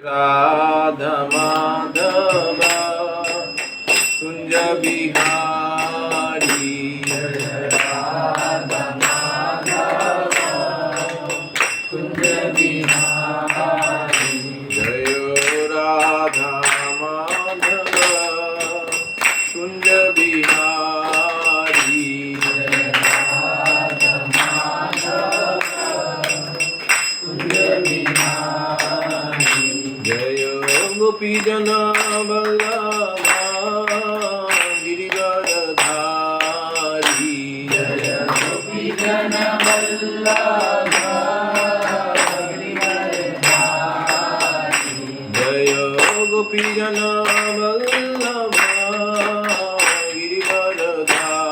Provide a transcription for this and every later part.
राधा माधव कुंज बिहारी राधा माधव कुंज बिहारी जय राधा माधव कुंज बिहारी राधा माधव कुंज बिहारी जय गोपी जन वल्लभा गिरिवरधारी जय गोपी जन वल्लभा गिरिवरधारी जय गोपी जन वल्लभा गिरिवरधारी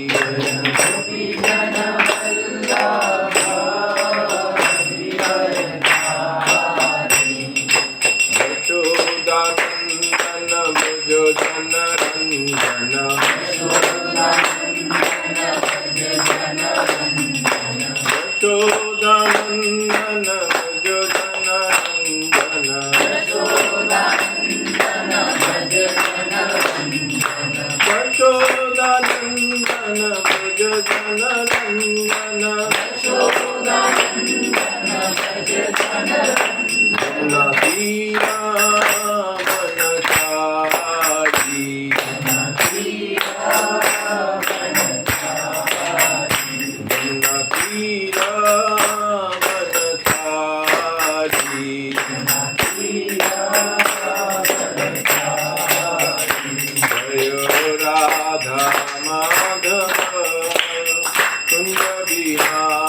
जय गोपी जन वल्लभा गिरिवरधारी यशोदानंदन भज जन रंजन यशोदानंदन भज जन रंजन यशोदानंदन भज जन रंजन जमुना तीरा वनचारी जमुना तीरा वनचारी जय राधा माधव कुंज बिहारी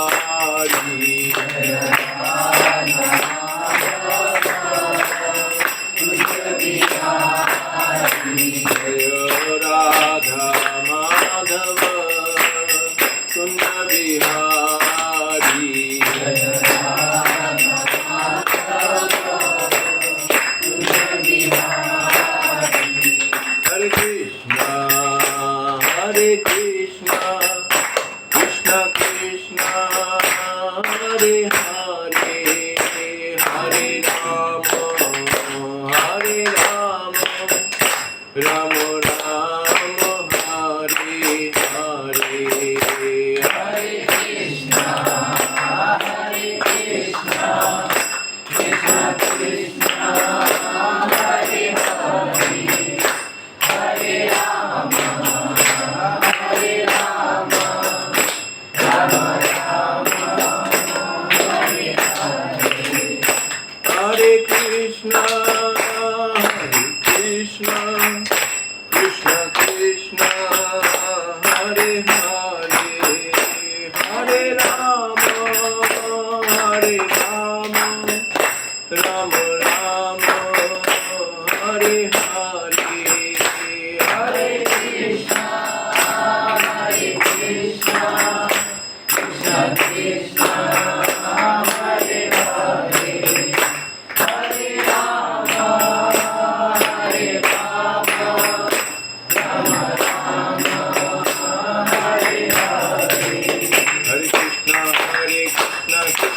जय राधा माधव कुंज बिहारी हरे Krishna Krishna Krishna Hare Hare Hare Ram Ram Ram Hare Hare Hare Krishna Krishna Krishna Hare Hare Hare Ram Ram Ram Hare Hare Hare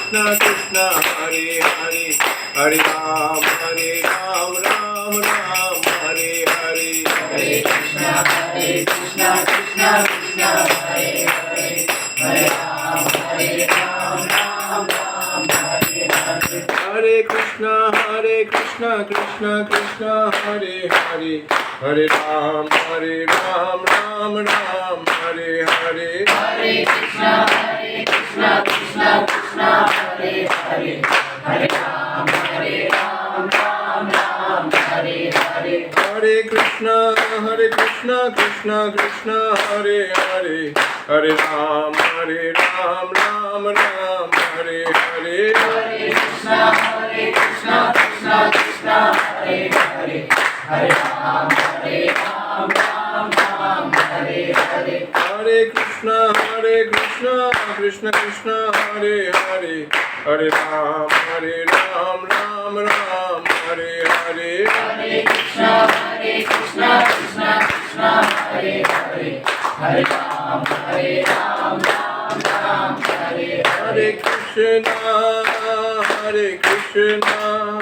Krishna Krishna Krishna Hare Hare Hare Ram Ram Ram Hare Hare Hare Krishna Krishna Krishna Hare Hare Hare Ram Ram Ram Hare Hare Hare Krishna Krishna Krishna Hare Hare Hare Ram Ram Ram Hare Hare Hare Krishna Krishna Krishna Hare Hare Hare Ram Ram Hare Hare Hare Krishna Krishna Krishna Hare Hare Hare Ram Ram Ram Hare Hare Hare Krishna Krishna Krishna Hare Hare Hare Ram Ram Hare Hare Hare Krishna Krishna Krishna Hare Hare Hare Ram Ram Hare Hare Hare Krishna Krishna Krishna Hare Hare Hare Ram Ram Hare Hare Hare Krishna Krishna Krishna Hare Hare Hare Ram Ram Hare Hare Hare Krishna Krishna Krishna Hare Hare Hare Ram Ram Hare Hare Krishna Hare Krishna,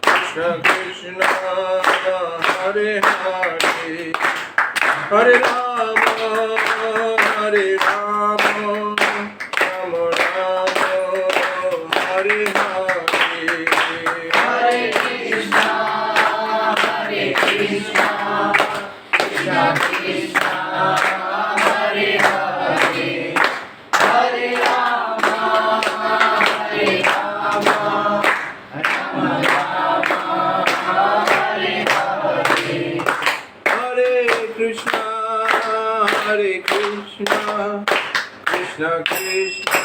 Krishna Krishna, Hare Hare, Hare Rama, Hare Rama, Rama Rama, Hare Hare. Hare Krishna, Krishna Krishna, Hare Hare, Hare Rama, Hare Rama, Rama Rama, Hare Hare. Hare Krishna, Krishna Krishna,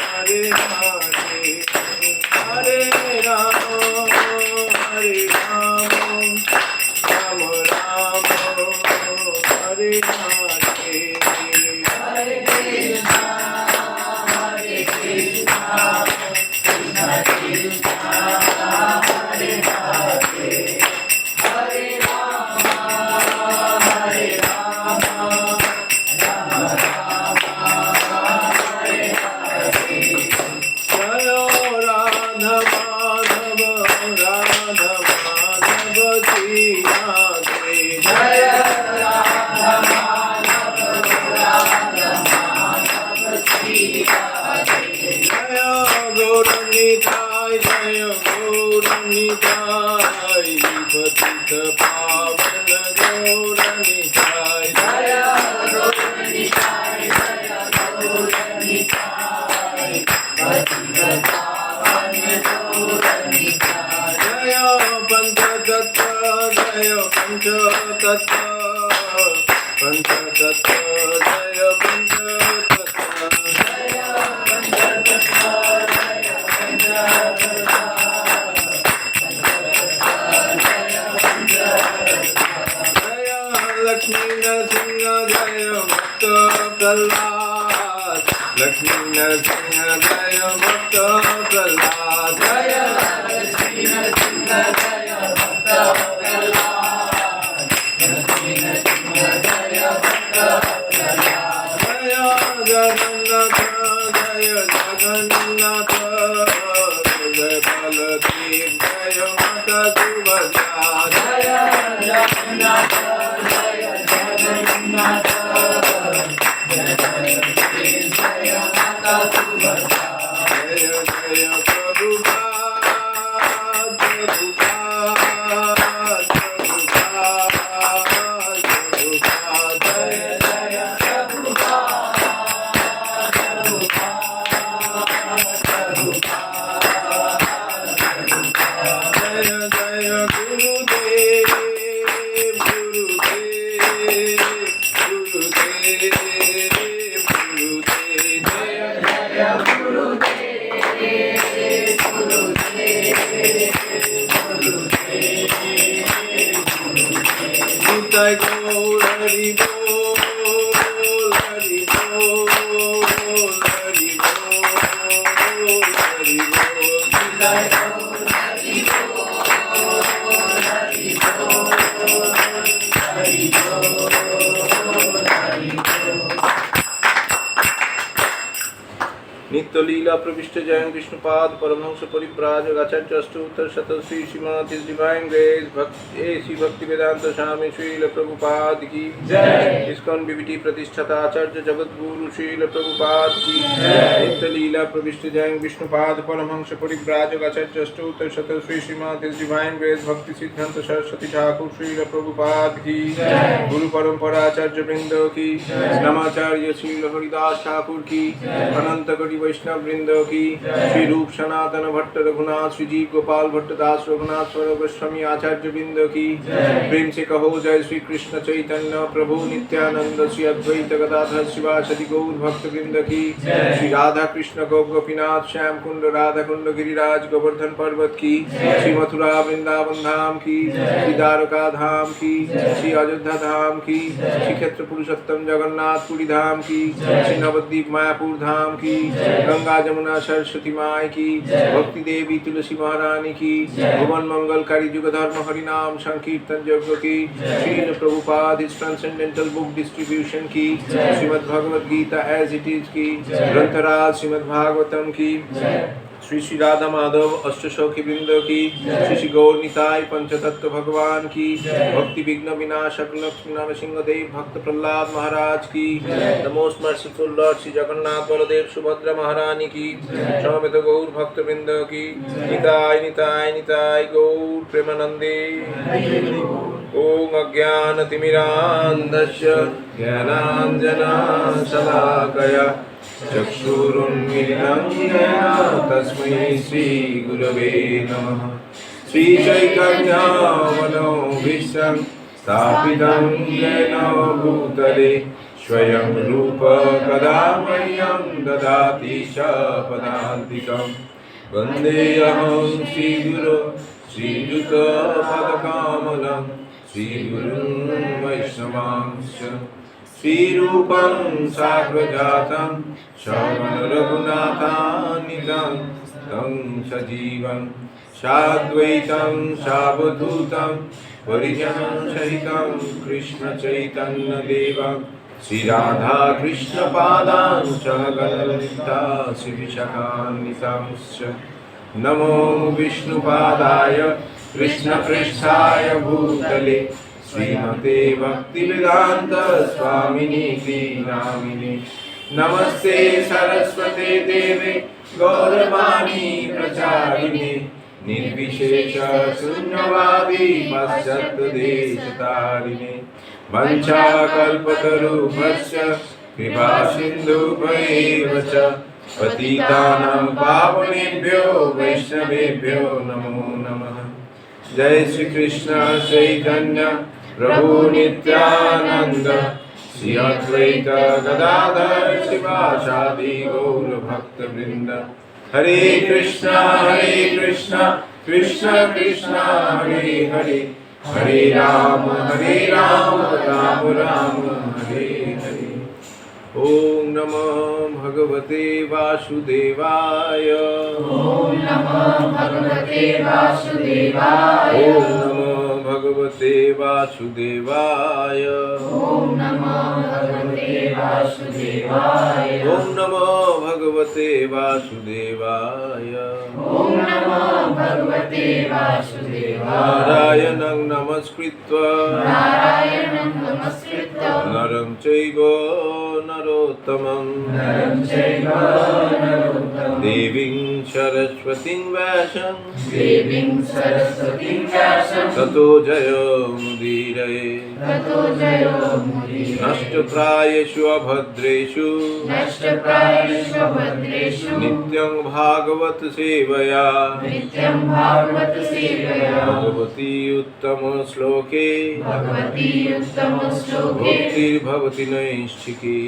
Hare Hare, Hare Rama, Hare Rama, Rama Rama, Hare Hare. Hare Krishna, Krishna Krishna, Hare Hare, Hare Rama, Hare Rama, Rama Rama, Hare Hare. Jaya Radha Madhava, Radha Madhava Sri Radhe. Jaya Radha Madhava, Radha Madhava Sri Radhe. Jaya Gauranitai, Jaya Gauranitai, Patita Pavana Gauranitai. Jaya Gauranitai, Jaya Gauranitai, Patita Pavana Gauranitai. Jaya Panchatattva, Jaya Panchatattva, Panchatattva, Jaya Panchatattva. Jaya Panchatattva, Jaya Panchatattva, Jaya Panchatattva. Jaya Lakshmi Narasimha, Jaya Bhakta Prahlad. Lakshmi Narasimha, Jaya Bhakta Prahlad. Jaya Lakshmi Narasimha, Jaya Bhakta Prahlad. Lakshmi Narasimha, Jaya Bhakta Prahlad. Jaya Jagannatha, Jaya Jagannatha, Jaya Baladev, Jaya Mata Subhadra. Jaya Jagannatha, Jaya Jagannatha, Jaya Baladev, Jaya Mata Subhadra. Jaya Jaya Prabhupada, Prabhupada, Prabhupada, Prabhupada. Jaya Jaya Prabhupada, Jaya Jaya Gurudev, Gurudev, Gurudev, Gurudev. Jaya Jaya Gurudev, Nitai Gaur Hari Bol, Hari Bol, Hari Bol, Hari Bol. Jai Gaur Hari Bol, Hari Bol, Hari Bol, Hari Bol. नित्य लीला प्रविष्ट जयं विष्णुपाद परमहंस परिव्राजक आचार्य अष्टोत्तर शत Shri Srimad his divine grace Shri Bhakti Vedanta स्वामी श्रील प्रभुपाद की जय। ISKCON BBT प्रतिष्ठाता आचार्य जगत गुरु श्रील प्रभुपाद की जय। नित्य लीला प्रविष्ट जयं विष्णुपाद परमहंस परिव्राजक आचार्य अष्टोत्तर शत Shri Srimad his divine grace Bhakti Siddhanta Saraswati Thakur Srila Prabhupada की जय। गुरु परंपरा आचार्य वृंद की नमाचार्य श्रील हरिदास ठाकुर की अनंत कोटि वैष्णव वृंद की श्री रूप सनातन भट्ट रघुनाथ श्री जीव गोपाल भट्ट दास रघुनाथ स्वरूप गोस्वामी आचार्य वृंद की प्रेम से कहो जय श्री कृष्ण चैतन्य प्रभु नित्यानंद श्री अद्वैत गदाधर शिवासदि गौर भक्त वृंद की श्री राधा कृष्ण गोपीनाथ श्याम कुंड राधा कुंड गिरिराज गोवर्धन पर्वत की श्री मथुरा वृंदावन धाम की श्री द्वारका धाम की श्री अयोध्या धाम की श्री क्षेत्र पुरुषोत्तम जगन्नाथ पुरी धाम की श्री नवद्वीप मायापुर धाम की गंगा जमुना सरस्वती माई की, भक्ति देवी तुलसी महारानी की, भुवन मंगलकारी युग धर्म हरिनाम संकीर्तन यज्ञ की, श्रील प्रभुपाद इस ट्रांसेंडेंटल बुक डिस्ट्रीब्यूशन की, Srimad Bhagavad Gita as it is की, ग्रंथराज श्रीमद् भागवतम की, श्री श्री राधा माधव अष्टसखी वृंद की, श्री श्री गौर निताई पंचतत्व भगवान की, भक्ति विघ्न विनाशक लक्ष्मी नरसिंह देव भक्त प्रहलाद महाराज की, the most merciful Lord Shri Jagannath Baldev Subhadra महारानी की, समवेत गौर भक्त वृंद की, निताय निताय निताय गौर प्रेमानंदे। ओम अज्ञानतिमिरान्धस्य ज्ञानाञ्जना शलाकया चक्षुरुन्मीलितं येन तस्मै श्रीगुरवे नमः। श्रीचैतन्यमनोभीष्टं स्थापितं येन भूतले स्वयं रूप कदा मह्यं ददाति च पदान्तिकं। वन्देऽहं श्रीगुरो श्रीयुतपदकमलं श्रीगुरुं वैष्णवांश्च। श्रीरूपं साग्रजातं श्रवणरघुनाथान्वितं तं सजीवं साद्वैतं सावधूतं परिजनसहितं कृष्णचैतन्यदेवं श्रीराधा कृष्णपादां च गणललिता श्रीविशाखान्वितांश्च। नमो विष्णुपादाय कृष्णपृष्ठाय भूतले श्रीमते भक्तिवेदांत स्वामिनी नामिने। नमस्ते सरस्वते देवे गौरवाणी प्रचारिणे निर्विशेष शून्यवादी पाश्चात्यदेशतारिणे। वंशाकल्पतरुभ्यश्च कृपा सिन्धुभ्यैव च पतितानां पावनेभ्यो वैष्णवेभ्यो नमो नमः। जय श्री कृष्ण चैतन्य प्रभु नित्यानंद श्री अद्वैत गदाधर शिवासादि गौर भक्त वृंद। हरे कृष्ण कृष्ण कृष्ण हरे हरे, हरे राम राम राम हरे हरे। ओम नमो भगवते वासुदेवाय। ओम नमो भगवते वासुदेवाय। ओम नमो भगवते वासुदेवाय। ओम नमो भगवते वासुदेवाय। ओम नमो भगवते वासुदेवाय। ओम नमो भगवते वासुदेवाय। नारायणं नमस्कृत्य नरं चैव नरोत्तमं देवीं सरस्वतीं व्यासं ततो जयमुदीरये। नष्टप्रायेषु अभद्रेषु नित्यं भागवत सेवया भगवती उत्तम श्लोके भक्तिर्भवति नैष्ठिकी।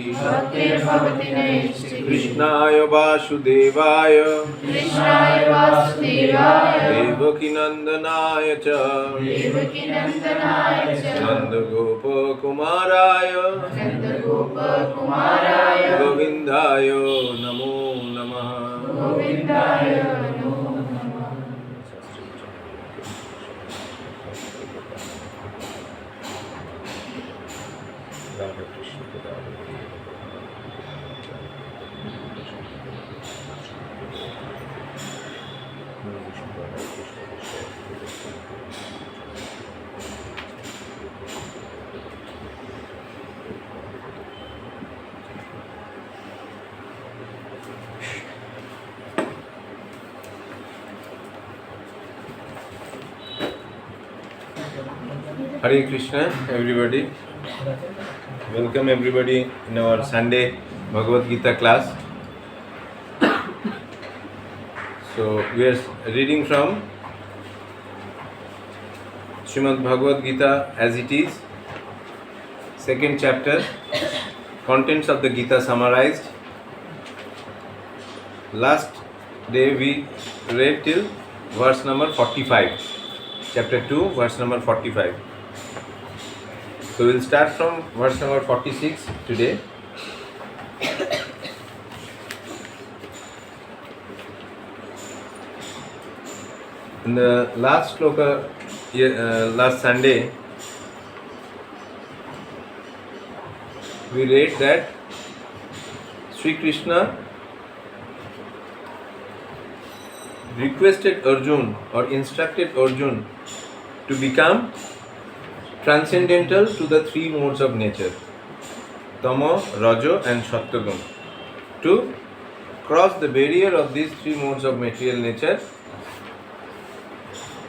कृष्णाय वासुदेवाय देवकीनन्दनाय च नन्दगोपकुमाराय गोविन्दाय नमो नमः। Hare Krishna, everybody. Welcome everybody in our Sunday Bhagavad Gita class. So we are reading from Srimad Bhagavad Gita as it is, second chapter, contents of the Gita summarized. Last day we read till verse number 45, chapter 2, verse number 45. So we'll start from verse number 46 today. In the last sloka, last Sunday, we read that Sri Krishna requested Arjun or instructed Arjun to become transcendental to the three modes of nature, Tamo, Rajo and Sattvagun, to cross the barrier of these three modes of material nature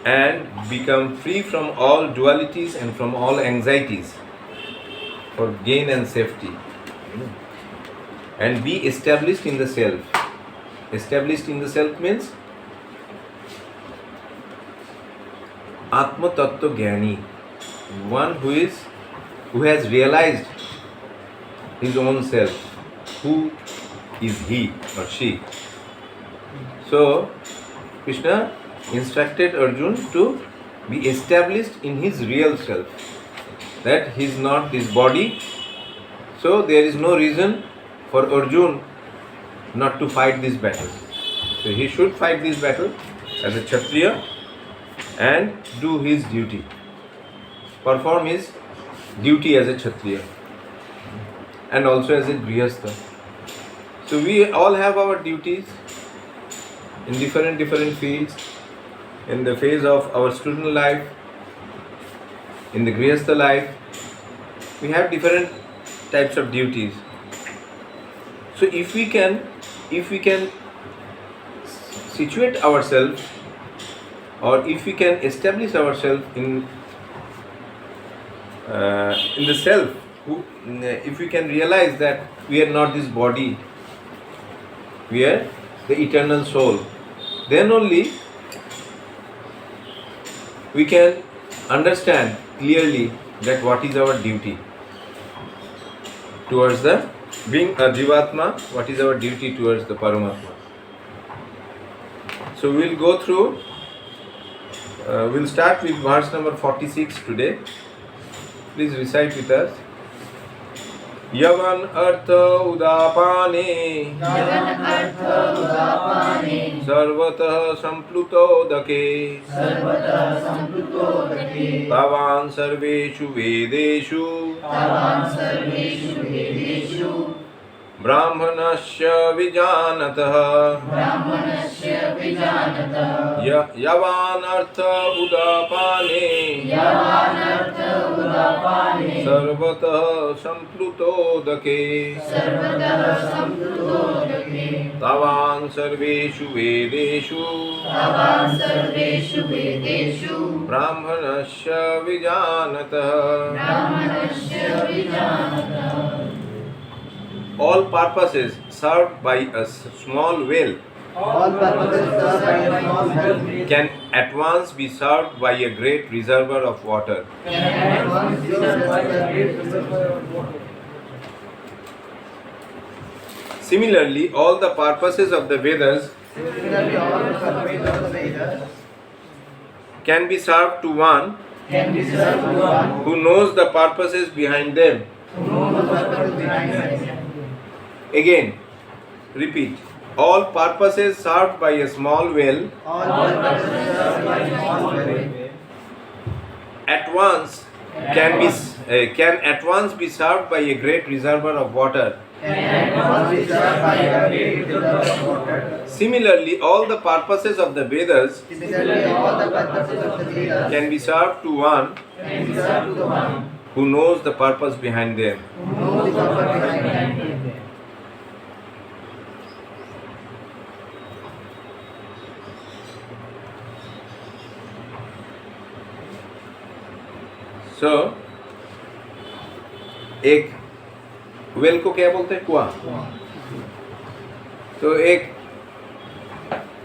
and become free from all dualities and from all anxieties for gain and safety, and be established in the self. Established in the self means Atma Tattva Jnani, one who has realized his own self. Who is he or she? So Krishna instructed Arjun to be established in his real self, that he is not this body. So there is no reason for Arjun not to fight this battle. So he should fight this battle as a Kshatriya and do his duty, perform his duty as a Kshatriya and also as a Grihastha. So we all have our duties in different fields. In the phase of our student life, in the Grihastha life, we have different types of duties. So if we can situate ourselves, or if we can establish ourselves in the self, if we can realize that we are not this body, we are the eternal soul, then only we can understand clearly that what is our duty towards the being a Jivatma, what is our duty towards the Paramatma. So we will go through, we'll start with verse number 46 today. Please recite with us. Yavan artha udapane sarvatah samplutodake tavan sarveshu vedeshu brahmanasya vijanatah yavan artha udapane sarvatah samplutodake tavan sarveshu vedeshu brahmanasya vijanatah. All purposes served by a small well can at once be served by a great reservoir of water. Similarly, all the purposes of the Vedas can be served to one who knows the purposes behind them. Again, repeat. All purposes served by a small well at once can at once be served by a great reservoir of water. Similarly, all the purposes of the Vedas can be served to one who knows the purpose behind them. So, एक well को क्या बोलते हैं? कुआं. तो एक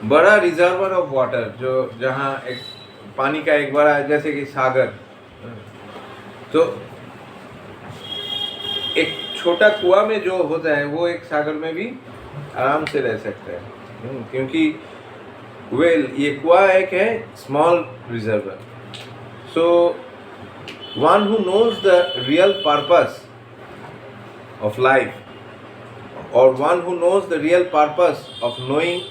बड़ा reservoir of water, जो जहाँ एक पानी का एक बड़ा, जैसे कि सागर, तो एक छोटा कुआं में जो होता है वो एक सागर में भी आराम से रह सकता है, क्योंकि वेल, ये कुआं एक है small reservoir. So one who knows the real purpose of life, or one who knows the real purpose of knowing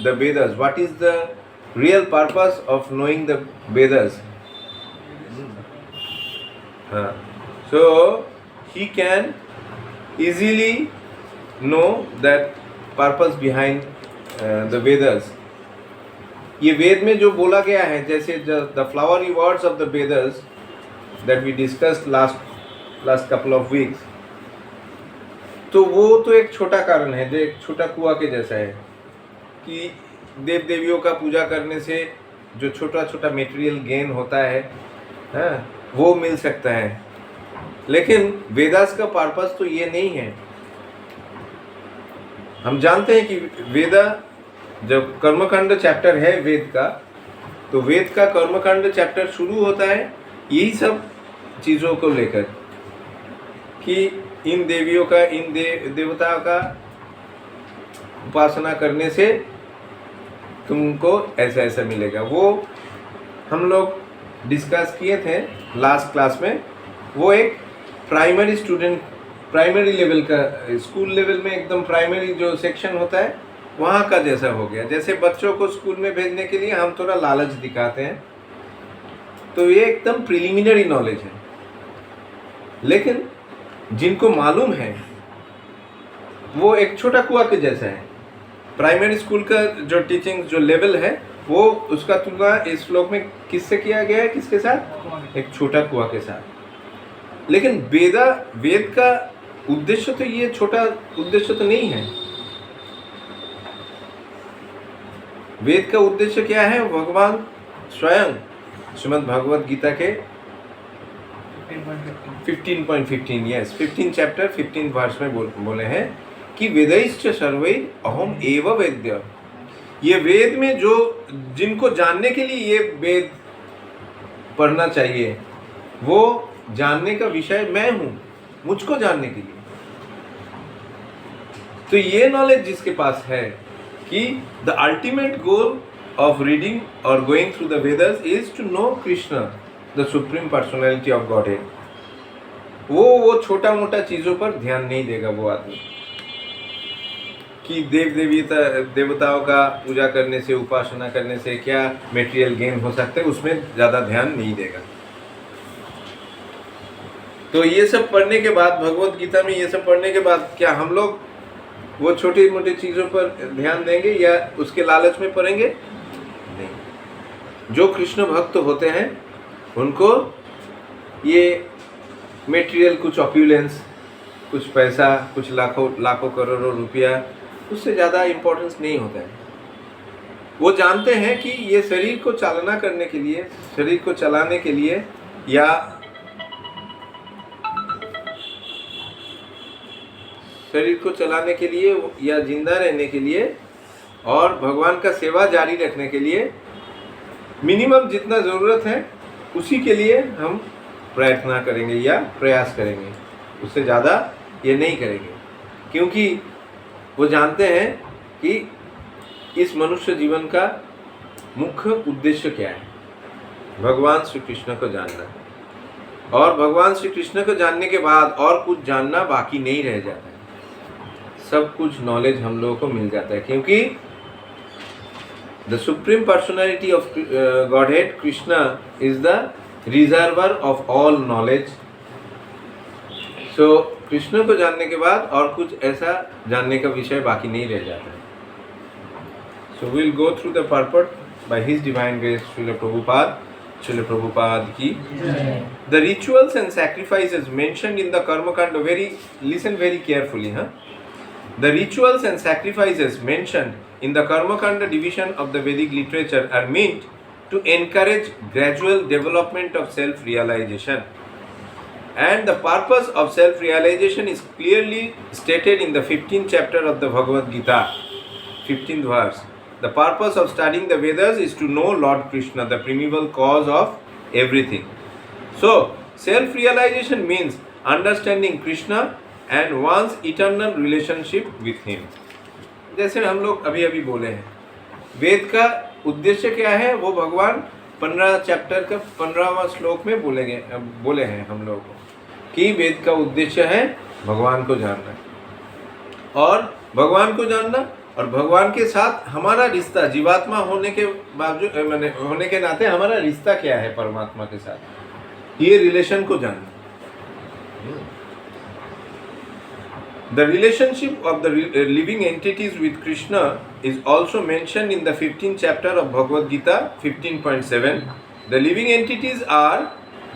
the Vedas, what is the real purpose of knowing the Vedas. So he can easily know that purpose behind the Vedas. ये वेद में जो बोला गया है, जैसे the flowery words of the Vedas that we discussed last couple of weeks, तो वो तो एक छोटा कारण है, जो एक छोटा कुआं के जैसा है कि देव देवियों का पूजा करने से जो छोटा छोटा मेटेरियल गेन होता है, वो मिल सकता है। लेकिन वेदास का पर्पस तो ये नहीं है। हम जानते हैं कि वेदा जब कर्मकांड चैप्टर है वेद का, तो वेद का कर्मकांड चैप्टर शुरू होता है यही सब चीज़ों को लेकर कि इन देवियों का, इन देवताओं का उपासना करने से तुमको ऐसा ऐसा मिलेगा। वो हम लोग डिस्कस किए थे लास्ट क्लास में। वो एक प्राइमरी लेवल का, स्कूल लेवल में एकदम प्राइमरी जो सेक्शन होता है वहाँ का जैसा हो गया। जैसे बच्चों को स्कूल में भेजने के लिए हम थोड़ा लालच दिखाते हैं, तो ये एकदम प्रिलिमिनरी नॉलेज है। लेकिन जिनको मालूम है वो एक छोटा कुआं के जैसा है। प्राइमरी स्कूल का जो टीचिंग जो लेवल है, वो उसका तुलना इस श्लोक में किससे किया गया है, किसके साथ? एक छोटा कुआं के साथ। लेकिन वेद का उद्देश्य तो ये छोटा उद्देश्य तो नहीं है। वेद का उद्देश्य क्या है? भगवान स्वयं श्रीमद् भगवद गीता के 15 चैप्टर 15 वर्ष में बोले हैं कि वेदैश्च सर्वै अहम एव वेद्य। ये वेद में जो जिनको जानने के लिए ये वेद पढ़ना चाहिए, वो जानने का विषय मैं हूँ, मुझको जानने के लिए। तो ये नॉलेज जिसके पास है कि the ultimate goal of reading और going through the Vedas is to know Krishna, the supreme personality of godhead, वो छोटा मोटा चीज़ों पर ध्यान नहीं देगा वो आदमी कि देवताओं का पूजा करने से, उपासना करने से क्या मेटेरियल गेन हो सकता है, उसमें ज़्यादा ध्यान नहीं देगा। तो ये सब पढ़ने के बाद, भगवत गीता में ये सब पढ़ने के बाद क्या हम लोग वो छोटी मोटी चीज़ों पर ध्यान देंगे या उसके लालच में पड़ेंगे? नहीं। जो कृष्ण भक्त होते हैं उनको ये मेटेरियल, कुछ ऑप्यूलेंस, कुछ पैसा, कुछ लाखों करोड़ों रुपया, उससे ज़्यादा इम्पोर्टेंस नहीं होता है। वो जानते हैं कि ये शरीर को चालना करने के लिए, शरीर को चलाने के लिए या जिंदा रहने के लिए और भगवान का सेवा जारी रखने के लिए मिनिमम जितना ज़रूरत है उसी के लिए हम प्रयत्न करेंगे या प्रयास करेंगे, उससे ज़्यादा ये नहीं करेंगे। क्योंकि वो जानते हैं कि इस मनुष्य जीवन का मुख्य उद्देश्य क्या है, भगवान श्री कृष्ण को जानना। और भगवान श्री कृष्ण को जानने के बाद और कुछ जानना बाकी नहीं रह जाता है, सब कुछ नॉलेज हम लोगों को मिल जाता है। क्योंकि the supreme personality of godhead Krishna is the reservoir of all knowledge. So Krishna को जानने के बाद और कुछ ऐसा जानने का विषय बाकी नहीं रह जाता है। So will go through the purport by his divine grace. Srila Prabhupada की। The rituals and sacrifices mentioned in the karmakanda, listen very carefully, The rituals and sacrifices mentioned in the Karmakanda division of the Vedic literature are meant to encourage gradual development of self-realization. And the purpose of self-realization is clearly stated in the 15th chapter of the Bhagavad Gita, 15th verse. The purpose of studying the Vedas is to know Lord Krishna, the primeval cause of everything. So, self-realization means understanding Krishna and one's eternal relationship with him. जैसे हम लोग अभी अभी बोले हैं, वेद का उद्देश्य क्या है, वो भगवान 15 चैप्टर का 15वां श्लोक में बोले हैं हम लोगों को कि वेद का उद्देश्य है भगवान को जानना। और भगवान को जानना और भगवान के साथ हमारा रिश्ता जीवात्मा होने के बावजूद मैंने होने के नाते हमारा रिश्ता क्या है परमात्मा के साथ, ये रिलेशन को जानना। The relationship of the living entities with Krishna is also mentioned in the 15th chapter of Bhagavad Gita 15.7. The living entities are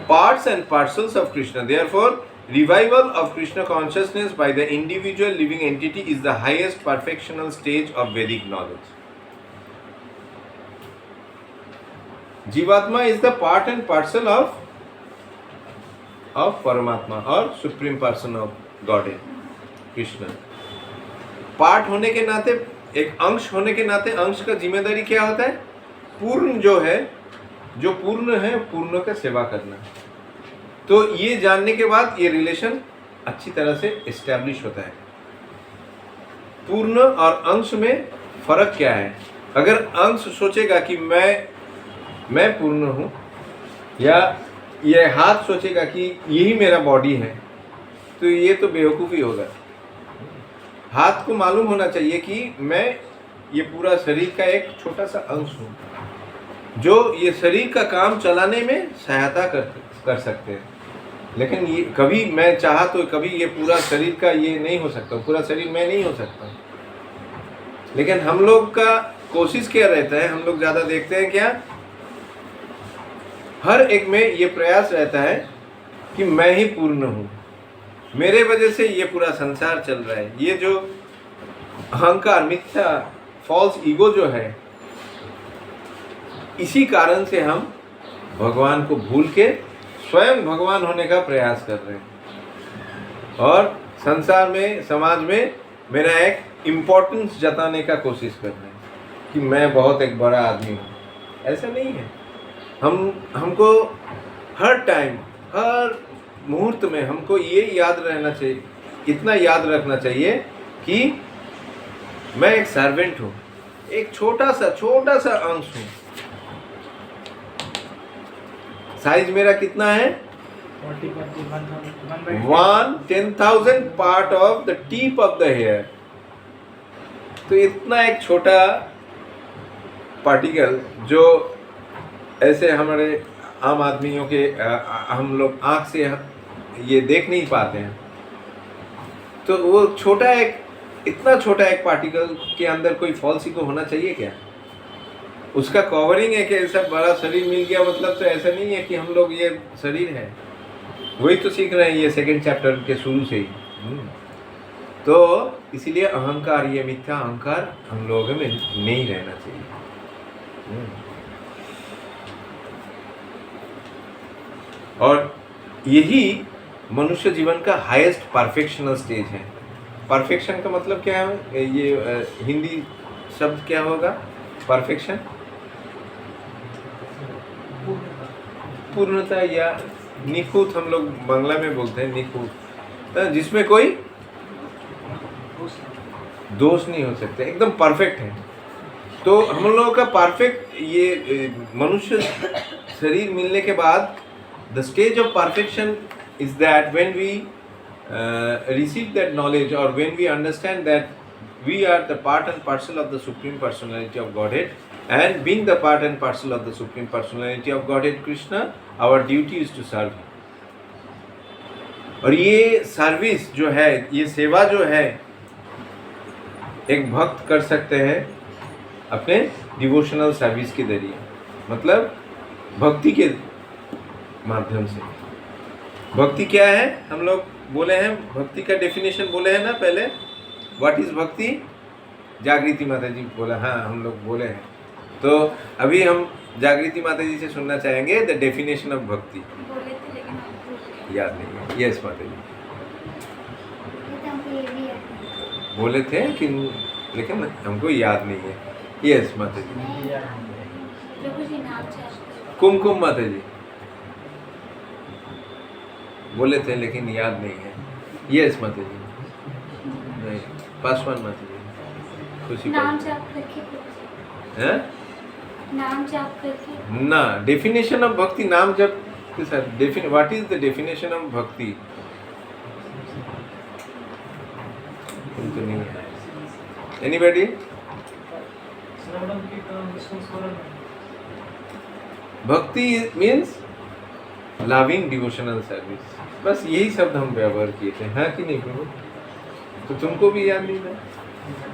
parts and parcels of Krishna. Therefore, revival of Krishna consciousness by the individual living entity is the highest perfectional stage of Vedic knowledge. Jivatma is the part and parcel of Paramatma or Supreme Person of Godhead. Krishna part होने के नाते, एक अंश होने के नाते, अंश का जिम्मेदारी क्या होता है? पूर्ण जो है, जो पूर्ण है, पूर्ण का सेवा करना। तो ये जानने के बाद ये रिलेशन अच्छी तरह से एस्टैब्लिश होता है। पूर्ण और अंश में फर्क क्या है? अगर अंश सोचेगा कि मैं पूर्ण हूँ, या ये हाथ सोचेगा कि यही मेरा बॉडी है, तो ये तो बेवकूफ़ी होगा। हाथ को मालूम होना चाहिए कि मैं ये पूरा शरीर का एक छोटा सा अंश हूँ, जो ये शरीर का काम चलाने में सहायता कर सकते हैं। लेकिन ये कभी मैं चाहा तो कभी ये पूरा शरीर का ये नहीं हो सकता, पूरा शरीर मैं नहीं हो सकता। लेकिन हम लोग का कोशिश क्या रहता है, हम लोग ज़्यादा देखते हैं क्या, हर एक में ये प्रयास रहता है कि मैं ही पूर्ण हूँ, मेरे वजह से ये पूरा संसार चल रहा है। ये जो अहंकार, मिथ्या, फॉल्स ईगो जो है, इसी कारण से हम भगवान को भूल के स्वयं भगवान होने का प्रयास कर रहे हैं और संसार में, समाज में मेरा एक इम्पोर्टेंस जताने का कोशिश कर रहे हैं कि मैं बहुत एक बड़ा आदमी हूँ। ऐसा नहीं है। हमको हर टाइम, हर मुहूर्त में हमको ये याद रहना चाहिए, इतना याद रखना चाहिए कि मैं एक सर्वेंट हूँ, एक छोटा सा अंश हूँ। साइज मेरा कितना है? 1/10,000 part of the tip of the hair. तो इतना एक छोटा पार्टिकल जो ऐसे हमारे आम आदमियों के हम लोग आँख से ये देख नहीं पाते हैं, तो वो छोटा एक, इतना छोटा एक पार्टिकल के अंदर कोई फॉल्स ईगो होना चाहिए क्या? उसका कवरिंग है कि ऐसा बड़ा शरीर मिल गया मतलब तो ऐसा नहीं है कि हम लोग ये शरीर है। वही तो सीख रहे हैं ये सेकंड चैप्टर के शुरू से ही। तो इसीलिए अहंकार, ये मिथ्या अहंकार हम लोगों में नहीं रहना चाहिए। और यही मनुष्य जीवन का हाईएस्ट परफेक्शनल स्टेज है। परफेक्शन का मतलब क्या है? ये हिंदी शब्द क्या होगा? परफेक्शन, पूर्णता या निखुत, हम लोग बांग्ला में बोलते हैं निखुत, जिसमें कोई दोष नहीं हो सकते, एकदम परफेक्ट है। तो हम लोगों का परफेक्ट ये मनुष्य शरीर मिलने के बाद the stage of perfection is that when we receive that knowledge, or when we understand that we are the part and parcel of the Supreme Personality of Godhead, and being the part and parcel of the Supreme Personality of Godhead Krishna, our duty is to serve him. और ये service जो है, ये सेवा जो है, एक भक्त कर सकते हैं अपने डिवोशनल सर्विस के जरिए, मतलब भक्ति के माध्यम से। भक्ति क्या है? हम लोग बोले हैं, भक्ति का डेफिनेशन बोले हैं ना पहले। व्हाट इज भक्ति? जागृति माता जी बोला, हाँ हम लोग बोले हैं। तो अभी हम जागृति माता जी से सुनना चाहेंगे द डेफिनेशन ऑफ भक्ति। बोले थे लेकिन आपको याद नहीं है। यस माता जी बोले थे कि, लेकिन हमको याद नहीं है। यस माता जी। प्रभु जी नाम से आपको कुमकुम माता जी बोले थे लेकिन याद नहीं है। यस माता जी। नहीं, पासवान माता जी, खुशी नाम से आप रखिए, हैं? नाम से आप रखिए ना, डेफिनेशन ऑफ भक्ति नाम जब के साथ what is the definition of भक्ति? तो नहीं है। एनीबॉडी? भक्ति मीन्स लविंग डिवोशनल सर्विस, बस यही शब्द हम व्यवहार किए थे, हाँ कि नहीं प्रभु? तो तुमको भी याद नहीं था?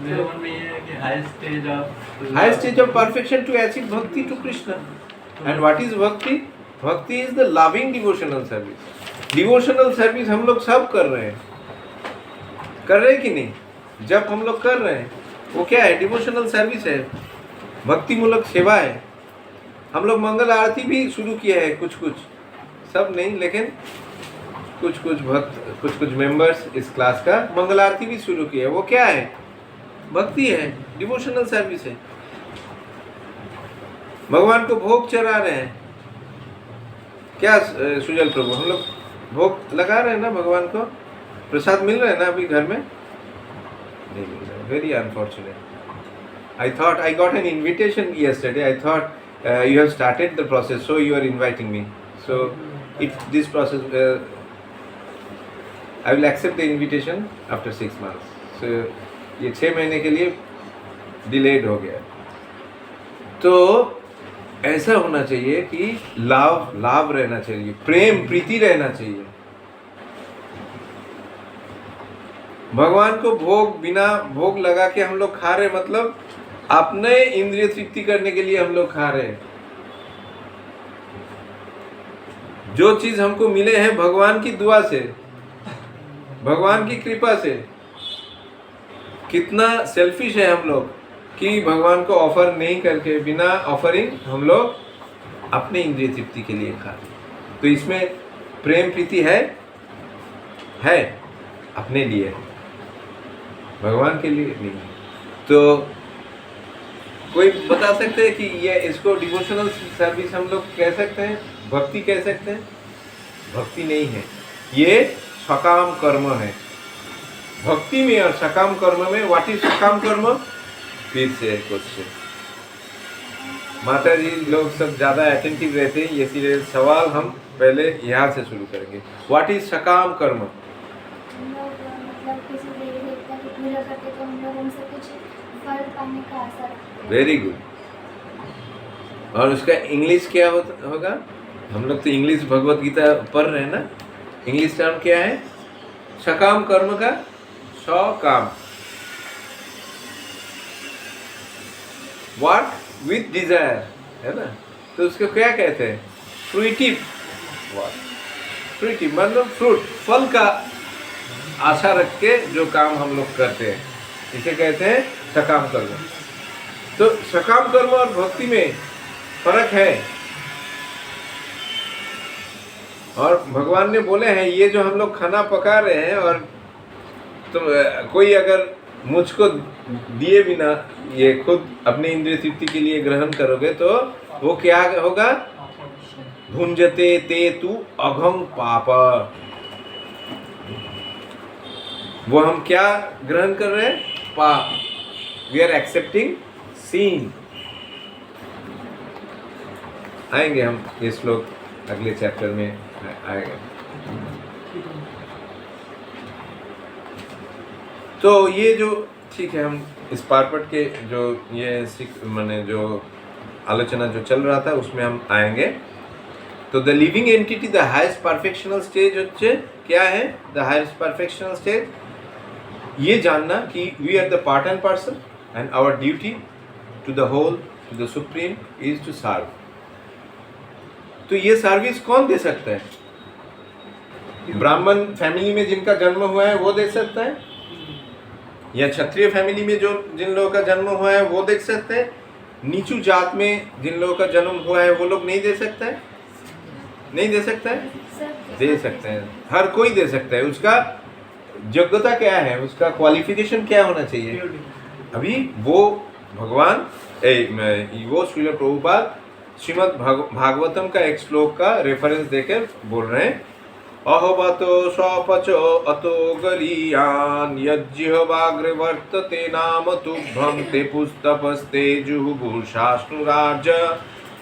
मेरे मन में ये है कि high stage of perfection to achieve bhakti to Krishna. And what is bhakti? Bhakti is the loving devotional service. Devotional service हम लोग सब कर रहे हैं, कर रहे हैं कि नहीं? जब हम लोग कर रहे हैं वो क्या है? डिवोशनल सर्विस है, भक्ति मूलक सेवा है। हम लोग मंगल आरती भी शुरू किया है, कुछ कुछ, सब नहीं लेकिन कुछ कुछ भक्त, कुछ कुछ मेंबर्स इस क्लास का मंगल आरती भी शुरू किया है। वो क्या है? भक्ति है, डिवोशनल सर्विस है। भगवान को भोग चढ़ा रहे हैं, क्या सुजल प्रभु? हम लोग भोग लगा रहे हैं ना भगवान को, प्रसाद मिल रहा है ना अभी घर में? नहीं मिल रहा है, very unfortunate. I thought I got an invitation yesterday. I thought you have started the process, so you are inviting me. So if this process, I will accept the invitation after 6 months. So ये 6 महीने के लिए delayed हो गया। तो ऐसा होना चाहिए कि लाभ रहना चाहिए, प्रेम प्रीति रहना चाहिए। भगवान को भोग बिना भोग लगा के हम लोग खा रहे, मतलब अपने इंद्रिय तृप्ति करने के लिए हम लोग खा रहे हैं। जो चीज हमको मिले हैं भगवान की दुआ से, भगवान की कृपा से। कितना सेल्फिश है हम लोग कि भगवान को ऑफर नहीं करके, बिना ऑफरिंग हम लोग अपने इंद्रिय तृप्ति के लिए खा रहे। तो इसमें प्रेम प्रीति है अपने लिए, भगवान के लिए नहीं। तो कोई बता सकते हैं कि ये इसको डिवोशनल सर्विस हम लोग कह सकते हैं, भक्ति कह सकते हैं? भक्ति नहीं है, ये सकाम कर्म है। भक्ति में और सकाम कर्म में, व्हाट इज सकाम कर्म? फिर से क्वेश्चन, माता जी लोग सब ज्यादा अटेंटिव रहते हैं, ये सवाल हम पहले यहाँ से शुरू करेंगे। व्हाट इज सकाम कर्म? हम लोग मतलब किसी देवी देवता की पूजा करते तो हम लोग उनसे कुछ फल पाने का आशा रखते हैं। Very good. और उसका इंग्लिश क्या होगा? हम लोग तो इंग्लिश भगवत गीता पढ़ रहे हैं ना, इंग्लिश टर्म क्या है सकाम कर्म का? सकाम, व्हाट? विथ डिजायर, है ना? तो उसको क्या कहते हैं? फ्रूटिव। व्हाट? फ्रूटिव मतलब फ्रूट, फल का आशा रख के जो काम हम लोग करते हैं, इसे कहते हैं सकाम कर्म। तो सकाम कर्म और भक्ति में फर्क है। और भगवान ने बोले हैं ये जो हम लोग खाना पका रहे हैं, और तुम कोई अगर मुझको दिए बिना ये खुद अपने इंद्रिय तृप्ति के लिए ग्रहण करोगे तो वो क्या होगा? भुंजते ते तु अघं पाप। वो हम क्या ग्रहण कर रहे हैं? पाप। We are accepting sin. आएंगे हम ये श्लोक अगले चैप्टर में आएगा। तो ये जो ठीक है, हम इस पार्ट के जो ये माने जो आलोचना जो चल रहा था उसमें हम आएंगे। तो the living entity the highest perfectional stage হচ্ছে क्या है? द हाईएस्ट परफेक्शनल स्टेज ये जानना कि we are the part and parcel and our duty to the whole, to the supreme is to serve. तो ये सर्विस कौन दे सकता है? ब्राह्मण फैमिली में जिनका जन्म हुआ है वो दे सकता है, या क्षत्रिय फैमिली में जो जिन लोगों का जन्म हुआ है वो दे सकते हैं, नीचू जात में जिन लोगों का जन्म हुआ है वो लोग नहीं दे सकता है? नहीं दे सकता है? दे सकते हैं, हर कोई दे सकता है। उसका योग्यता क्या है, उसका क्वालिफिकेशन क्या होना चाहिए? अभी वो भगवान वो श्रील प्रभुपाद श्रीमद् भागवतम का एक श्लोक का रेफरेंस देकर बोल रहे हैं, अहोबतो स्वपचो अतो गरीयान यज्जिह्वाग्रे वर्तते नाम तुभ्यं ते पुस्तपस्ते जुहुभूषाश्नुराज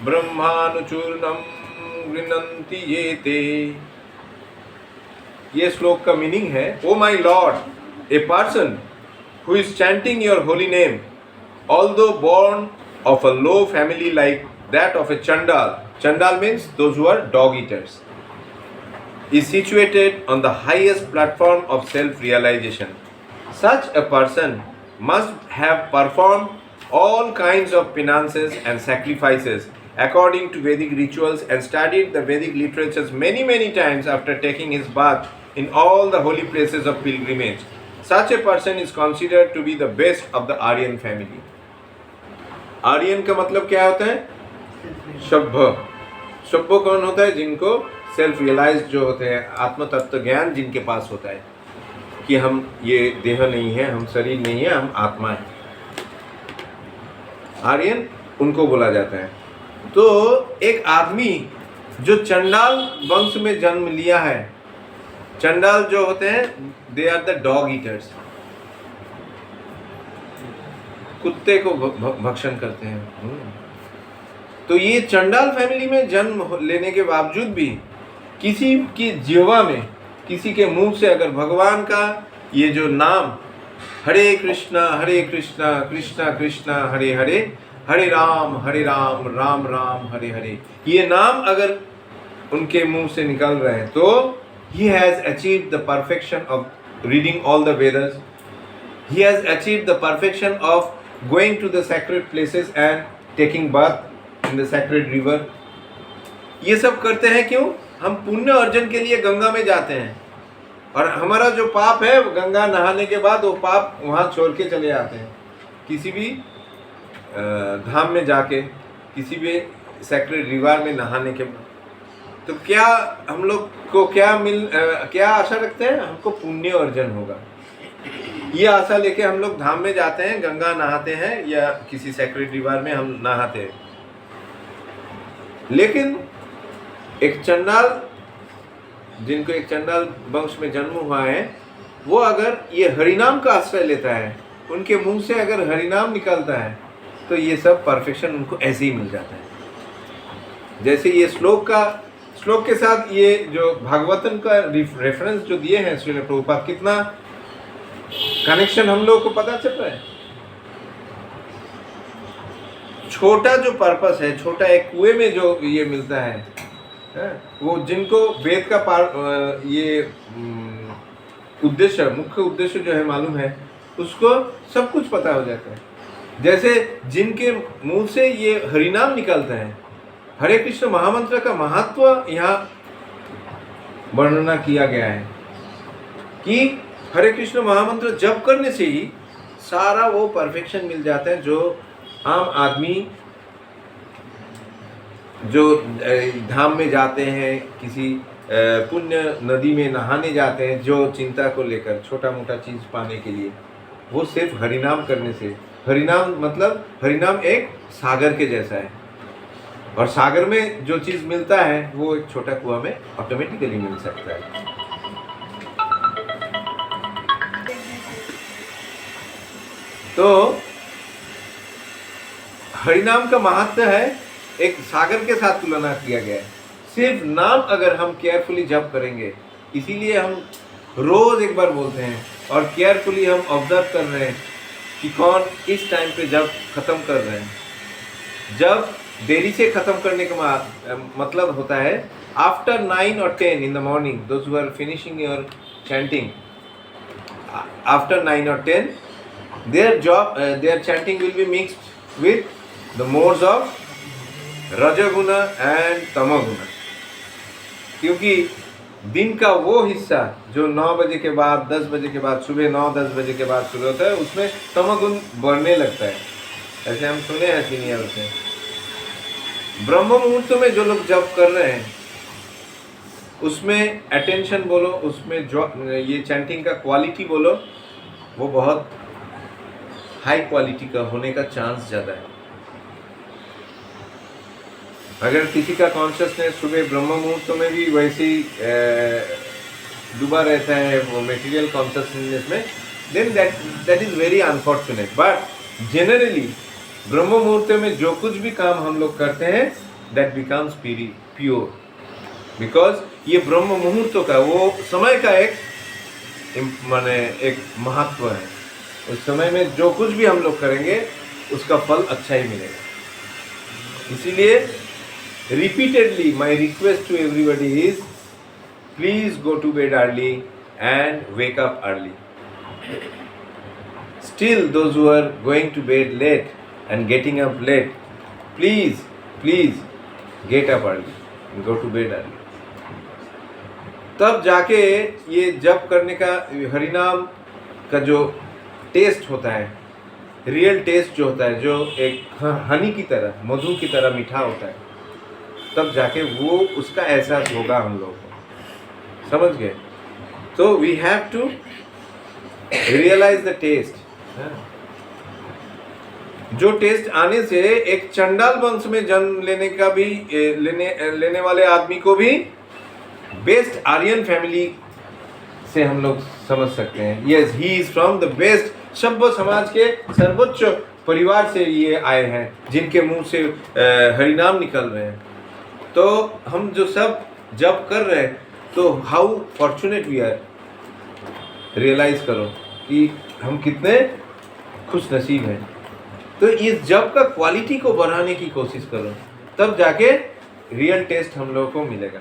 ब्रह्मानुचूर्णं गृह्णन्ति ये ते। ये श्लोक का मीनिंग है, oh my Lord, a person who is chanting your holy name, although born of a low family like that of a Chandal, Chandal means those who are dog eaters, is situated on the highest platform of self-realization. Such a person must have performed all kinds of penances and sacrifices according to Vedic rituals and studied the Vedic literatures many times after taking his bath in all the holy places of pilgrimage. Such a person is considered to be the best of the Aryan family. Aryan का मतलब क्या होता है? सभ्य। सभ्य कौन होता है? जिनको सेल्फ रियलाइज जो होते हैं, आत्म तत्व ज्ञान जिनके पास होता है कि हम ये देह नहीं है, हम शरीर नहीं है, हम आत्मा है। आर्यन उनको बोला जाता है। तो एक आदमी जो चंडाल वंश में जन्म लिया है, चंडाल जो होते हैं they are the dog eaters, कुत्ते को भक्षण करते हैं। तो ये चंडाल फैमिली में जन्म लेने के बावजूद भी किसी की जिह्वा में, किसी के मुंह से अगर भगवान का ये जो नाम हरे कृष्णा कृष्णा कृष्णा हरे हरे, हरे राम राम राम हरे हरे, ये नाम अगर उनके मुंह से निकल रहे हैं तो he has achieved the perfection of reading all the Vedas. He has achieved the perfection of going to the sacred places and taking bath in the sacred river. ये सब करते हैं क्यों? हम पुण्य अर्जन के लिए गंगा में जाते हैं और हमारा जो पाप है गंगा नहाने के बाद वो पाप वहाँ छोड़ के चले आते हैं। किसी भी धाम में जाके, किसी भी सैक्रेड रिवर में नहाने के बाद, तो क्या हम लोग को क्या आशा रखते हैं? हमको पुण्य अर्जन होगा, ये आशा लेके हम लोग धाम में जाते हैं, गंगा नहाते हैं या किसी सैक्रेड रिवर में हम नहाते हैं। लेकिन एक चंडाल, जिनको एक चंडाल वंश में जन्म हुआ है, वो अगर ये हरिनाम का आश्रय लेता है, उनके मुंह से अगर हरिनाम निकलता है तो ये सब परफेक्शन उनको ऐसे ही मिल जाता है। जैसे ये श्लोक के साथ ये जो भागवतन का रेफरेंस जो दिए हैं श्रील प्रभुपाद, कितना कनेक्शन हम लोग को पता चल रहा है। छोटा जो पर्पस है, छोटा एक कुएं में जो ये मिलता है, वो जिनको वेद का ये उद्देश्य, मुख्य उद्देश्य जो है मालूम है, उसको सब कुछ पता हो जाता है। जैसे जिनके मुंह से ये हरिनाम निकलता है, हरे कृष्ण महामंत्र का महत्व यहाँ वर्णना किया गया है कि हरे कृष्ण महामंत्र जप करने से ही सारा वो परफेक्शन मिल जाता है जो आम आदमी जो धाम में जाते हैं, किसी पुण्य नदी में नहाने जाते हैं, जो चिंता को लेकर छोटा मोटा चीज़ पाने के लिए, वो सिर्फ हरिनाम करने से, हरिनाम मतलब हरिनाम एक सागर के जैसा है और सागर में जो चीज़ मिलता है वो एक छोटा कुआं में ऑटोमेटिकली मिल सकता है। तो हरिनाम का महत्व है, एक सागर के साथ तुलना किया गया है। सिर्फ नाम अगर हम केयरफुली जप करेंगे, इसीलिए हम रोज एक बार बोलते हैं और केयरफुली हम ऑब्जर्व कर रहे हैं कि कौन किस टाइम पे जब खत्म कर रहे हैं। जब देरी से खत्म करने का मतलब होता है after 9 or 10 in the morning, those who are finishing your chanting after 9 or 10, their chanting will be mixed with the modes of रजोगुण एंड तमोगुण, क्योंकि दिन का वो हिस्सा जो 9 बजे के बाद, 10 बजे के बाद, सुबह 9-10 बजे के बाद शुरू होता है, उसमें तमोगुण बढ़ने लगता है। ऐसे हम सुने हैं सीनियर से। ब्रह्म मुहूर्त में जो लोग जप कर रहे हैं उसमें अटेंशन बोलो, उसमें जो ये चैंटिंग का क्वालिटी बोलो, वो बहुत हाई क्वालिटी का होने का चांस ज़्यादा है। अगर किसी का कॉन्शियसनेस सुबह ब्रह्म मुहूर्त में भी वैसे ही डूबा रहता है वो मटेरियल कॉन्शियसनेस में, then that is very unfortunate. But generally ब्रह्म मुहूर्त में जो कुछ भी काम हम लोग करते हैं दैट बिकम्स प्योर, बिकॉज ये ब्रह्म मुहूर्त का वो समय का एक माने एक महत्व है। उस समय में जो कुछ भी हम लोग करेंगे उसका फल अच्छा ही मिलेगा। इसीलिए repeatedly my request to everybody is please go to bed early and wake up early. Still, those who are going to bed late and getting up late, please get up early and go to bed early. तब जाके ये जप करने का, हरिनाम का जो test होता है, रियल टेस्ट जो होता है, जो एक हनी की तरह, मधु की तरह मीठा होता है, तब जाके वो उसका एहसास होगा हम लोगों को। समझ गए? तो we have to realise the taste. जो टेस्ट आने से एक चंडाल वंश में जन्म लेने का भी लेने वाले आदमी को भी बेस्ट आर्यन फैमिली से हम लोग समझ सकते हैं। Yes, he is from the best, सभ्य समाज के सर्वोच्च परिवार से ये आए हैं, जिनके मुंह से हरिनाम निकल रहे हैं। तो हम जो सब जब कर रहे हैं, तो how fortunate we are. Realise करो कि हम कितने खुश नसीब हैं। तो इस जब का क्वालिटी को बढ़ाने की कोशिश करो, तब जाके रियल टेस्ट हम लोगों को मिलेगा।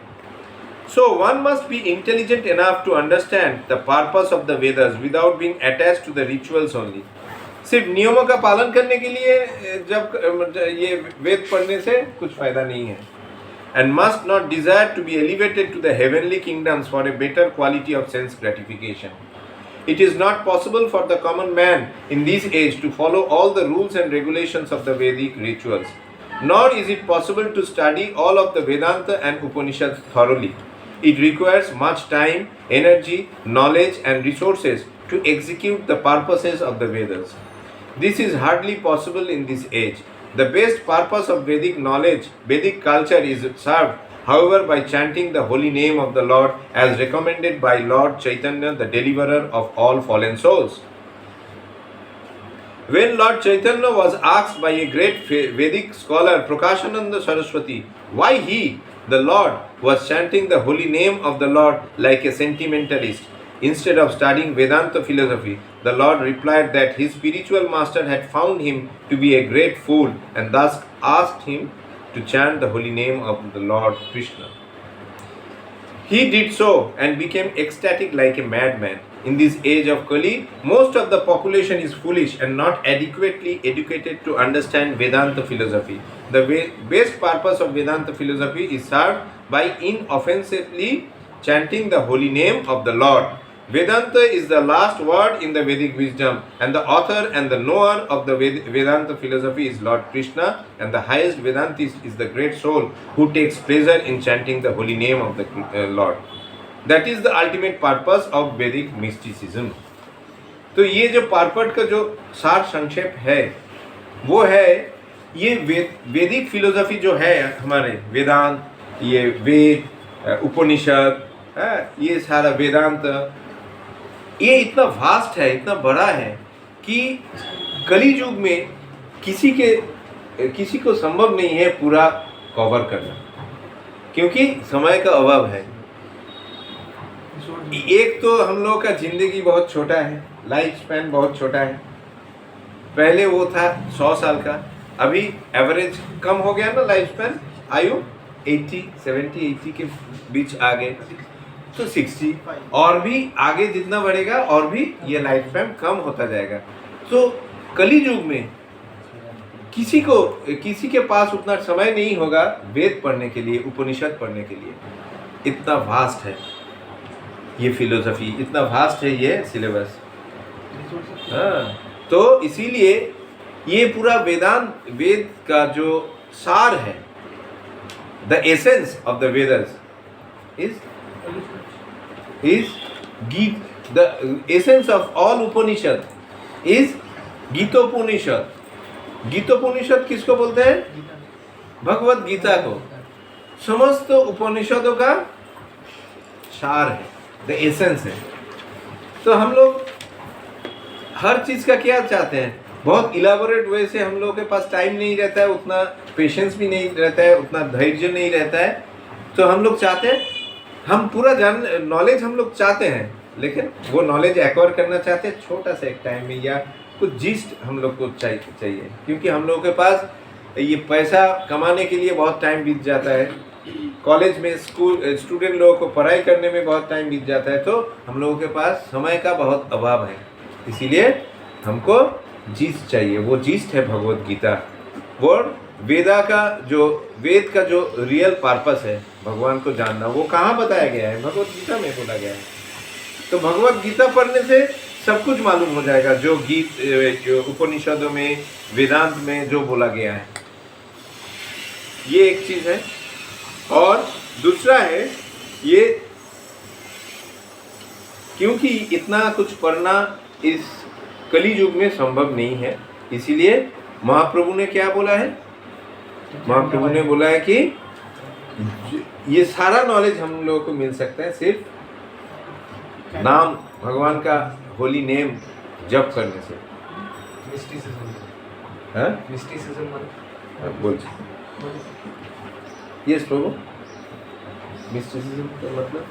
So one must be intelligent enough to understand the purpose of the Vedas without being attached to the rituals only. सिर्फ नियमों का पालन करने के लिए जब ये वेद पढ़ने से कुछ फायदा नहीं है। And must not desire to be elevated to the heavenly kingdoms for a better quality of sense gratification. It is not possible for the common man in this age to follow all the rules and regulations of the Vedic rituals. Nor is it possible to study all of the Vedanta and Upanishads thoroughly. It requires much time, energy, knowledge and resources to execute the purposes of the Vedas. This is hardly possible in this age. The best purpose of Vedic knowledge, Vedic culture is served, however, by chanting the holy name of the Lord as recommended by Lord Chaitanya, the deliverer of all fallen souls. When Lord Chaitanya was asked by a great Vedic scholar, Prakashananda Saraswati, why he, the Lord, was chanting the holy name of the Lord like a sentimentalist instead of studying Vedanta philosophy, the Lord replied that his spiritual master had found him to be a great fool and thus asked him to chant the holy name of the Lord Krishna. He did so and became ecstatic like a madman. In this age of Kali, most of the population is foolish and not adequately educated to understand Vedanta philosophy. The best purpose of Vedanta philosophy is served by inoffensively chanting the holy name of the Lord. Vedanta is the last word in the Vedic wisdom, and the author and the knower of the Vedanta philosophy is Lord Krishna, and the highest Vedantist is the great soul who takes pleasure in chanting the holy name of the Lord. That is the ultimate purpose of Vedic mysticism. तो ये जो पारपट का जो सार संक्षेप है, वो है ये वैदिक फिलोसफी जो है हमारे वेदांत, ये वेद, उपनिषद, ये सारा वेदांत, ये इतना वास्ट है, इतना बड़ा है कि कली युग में किसी को संभव नहीं है पूरा कवर करना, क्योंकि समय का अभाव है। एक तो हम लोगों का जिंदगी बहुत छोटा है, लाइफ स्पैन बहुत छोटा है। पहले वो था 100 साल का, अभी एवरेज कम हो गया ना लाइफ स्पैन, आयु 70-80 के बीच आ गए, तो 60 और भी आगे जितना बढ़ेगा और भी ये लाइफ स्पैन कम होता जाएगा। तो कली युग में किसी के पास उतना समय नहीं होगा वेद पढ़ने के लिए, उपनिषद पढ़ने के लिए। इतना वास्ट है ये फिलोसफी, इतना वास्ट है ये सिलेबस। हाँ, तो इसीलिए ये पूरा वेद का जो सार है, the essence of the वेदर्स is Gita. The essence of all Upanishad is Gitopanishad. Gitopanishad किसको बोलते हैं? भगवत गीता को। समस्त उपनिषदों का सार है, द एसेंस है। तो हम लोग हर चीज का क्या चाहते हैं? बहुत इलाबोरेट वे से हम लोगों के पास टाइम नहीं रहता है, उतना पेशेंस भी नहीं रहता है, उतना धैर्य नहीं रहता है। तो हम लोग चाहते हैं, हम पूरा नॉलेज हम लोग चाहते हैं, लेकिन वो नॉलेज एक्वायर करना चाहते हैं छोटा सा एक टाइम में, या कुछ जिस्ट हम लोग को चाहिए, क्योंकि हम लोगों के पास ये पैसा कमाने के लिए बहुत टाइम बीत जाता है, कॉलेज में स्टूडेंट लोगों को पढ़ाई करने में बहुत टाइम बीत जाता है, तो हम लोगों के पास समय का बहुत अभाव है। इसीलिए हमको जीस्ट चाहिए, वो जीस्ट है भगवत गीता। वो वेद का जो रियल पर्पस है भगवान को जानना, वो कहाँ बताया गया है? भगवत गीता में बोला गया है। तो भगवत गीता पढ़ने से सब कुछ मालूम हो जाएगा, जो उपनिषदों में, वेदांत में जो बोला गया है। ये एक चीज़ है। और दूसरा है ये, क्योंकि इतना कुछ पढ़ना इस कली युग में संभव नहीं है, इसीलिए महाप्रभु ने क्या बोला है? महाप्रभु ने बोला है कि ये सारा नॉलेज हम लोगों को मिल सकता है सिर्फ नाम, भगवान का होली नेम जप करने से। बोल यस प्रभु, मिस्टिसिज्म का मतलब,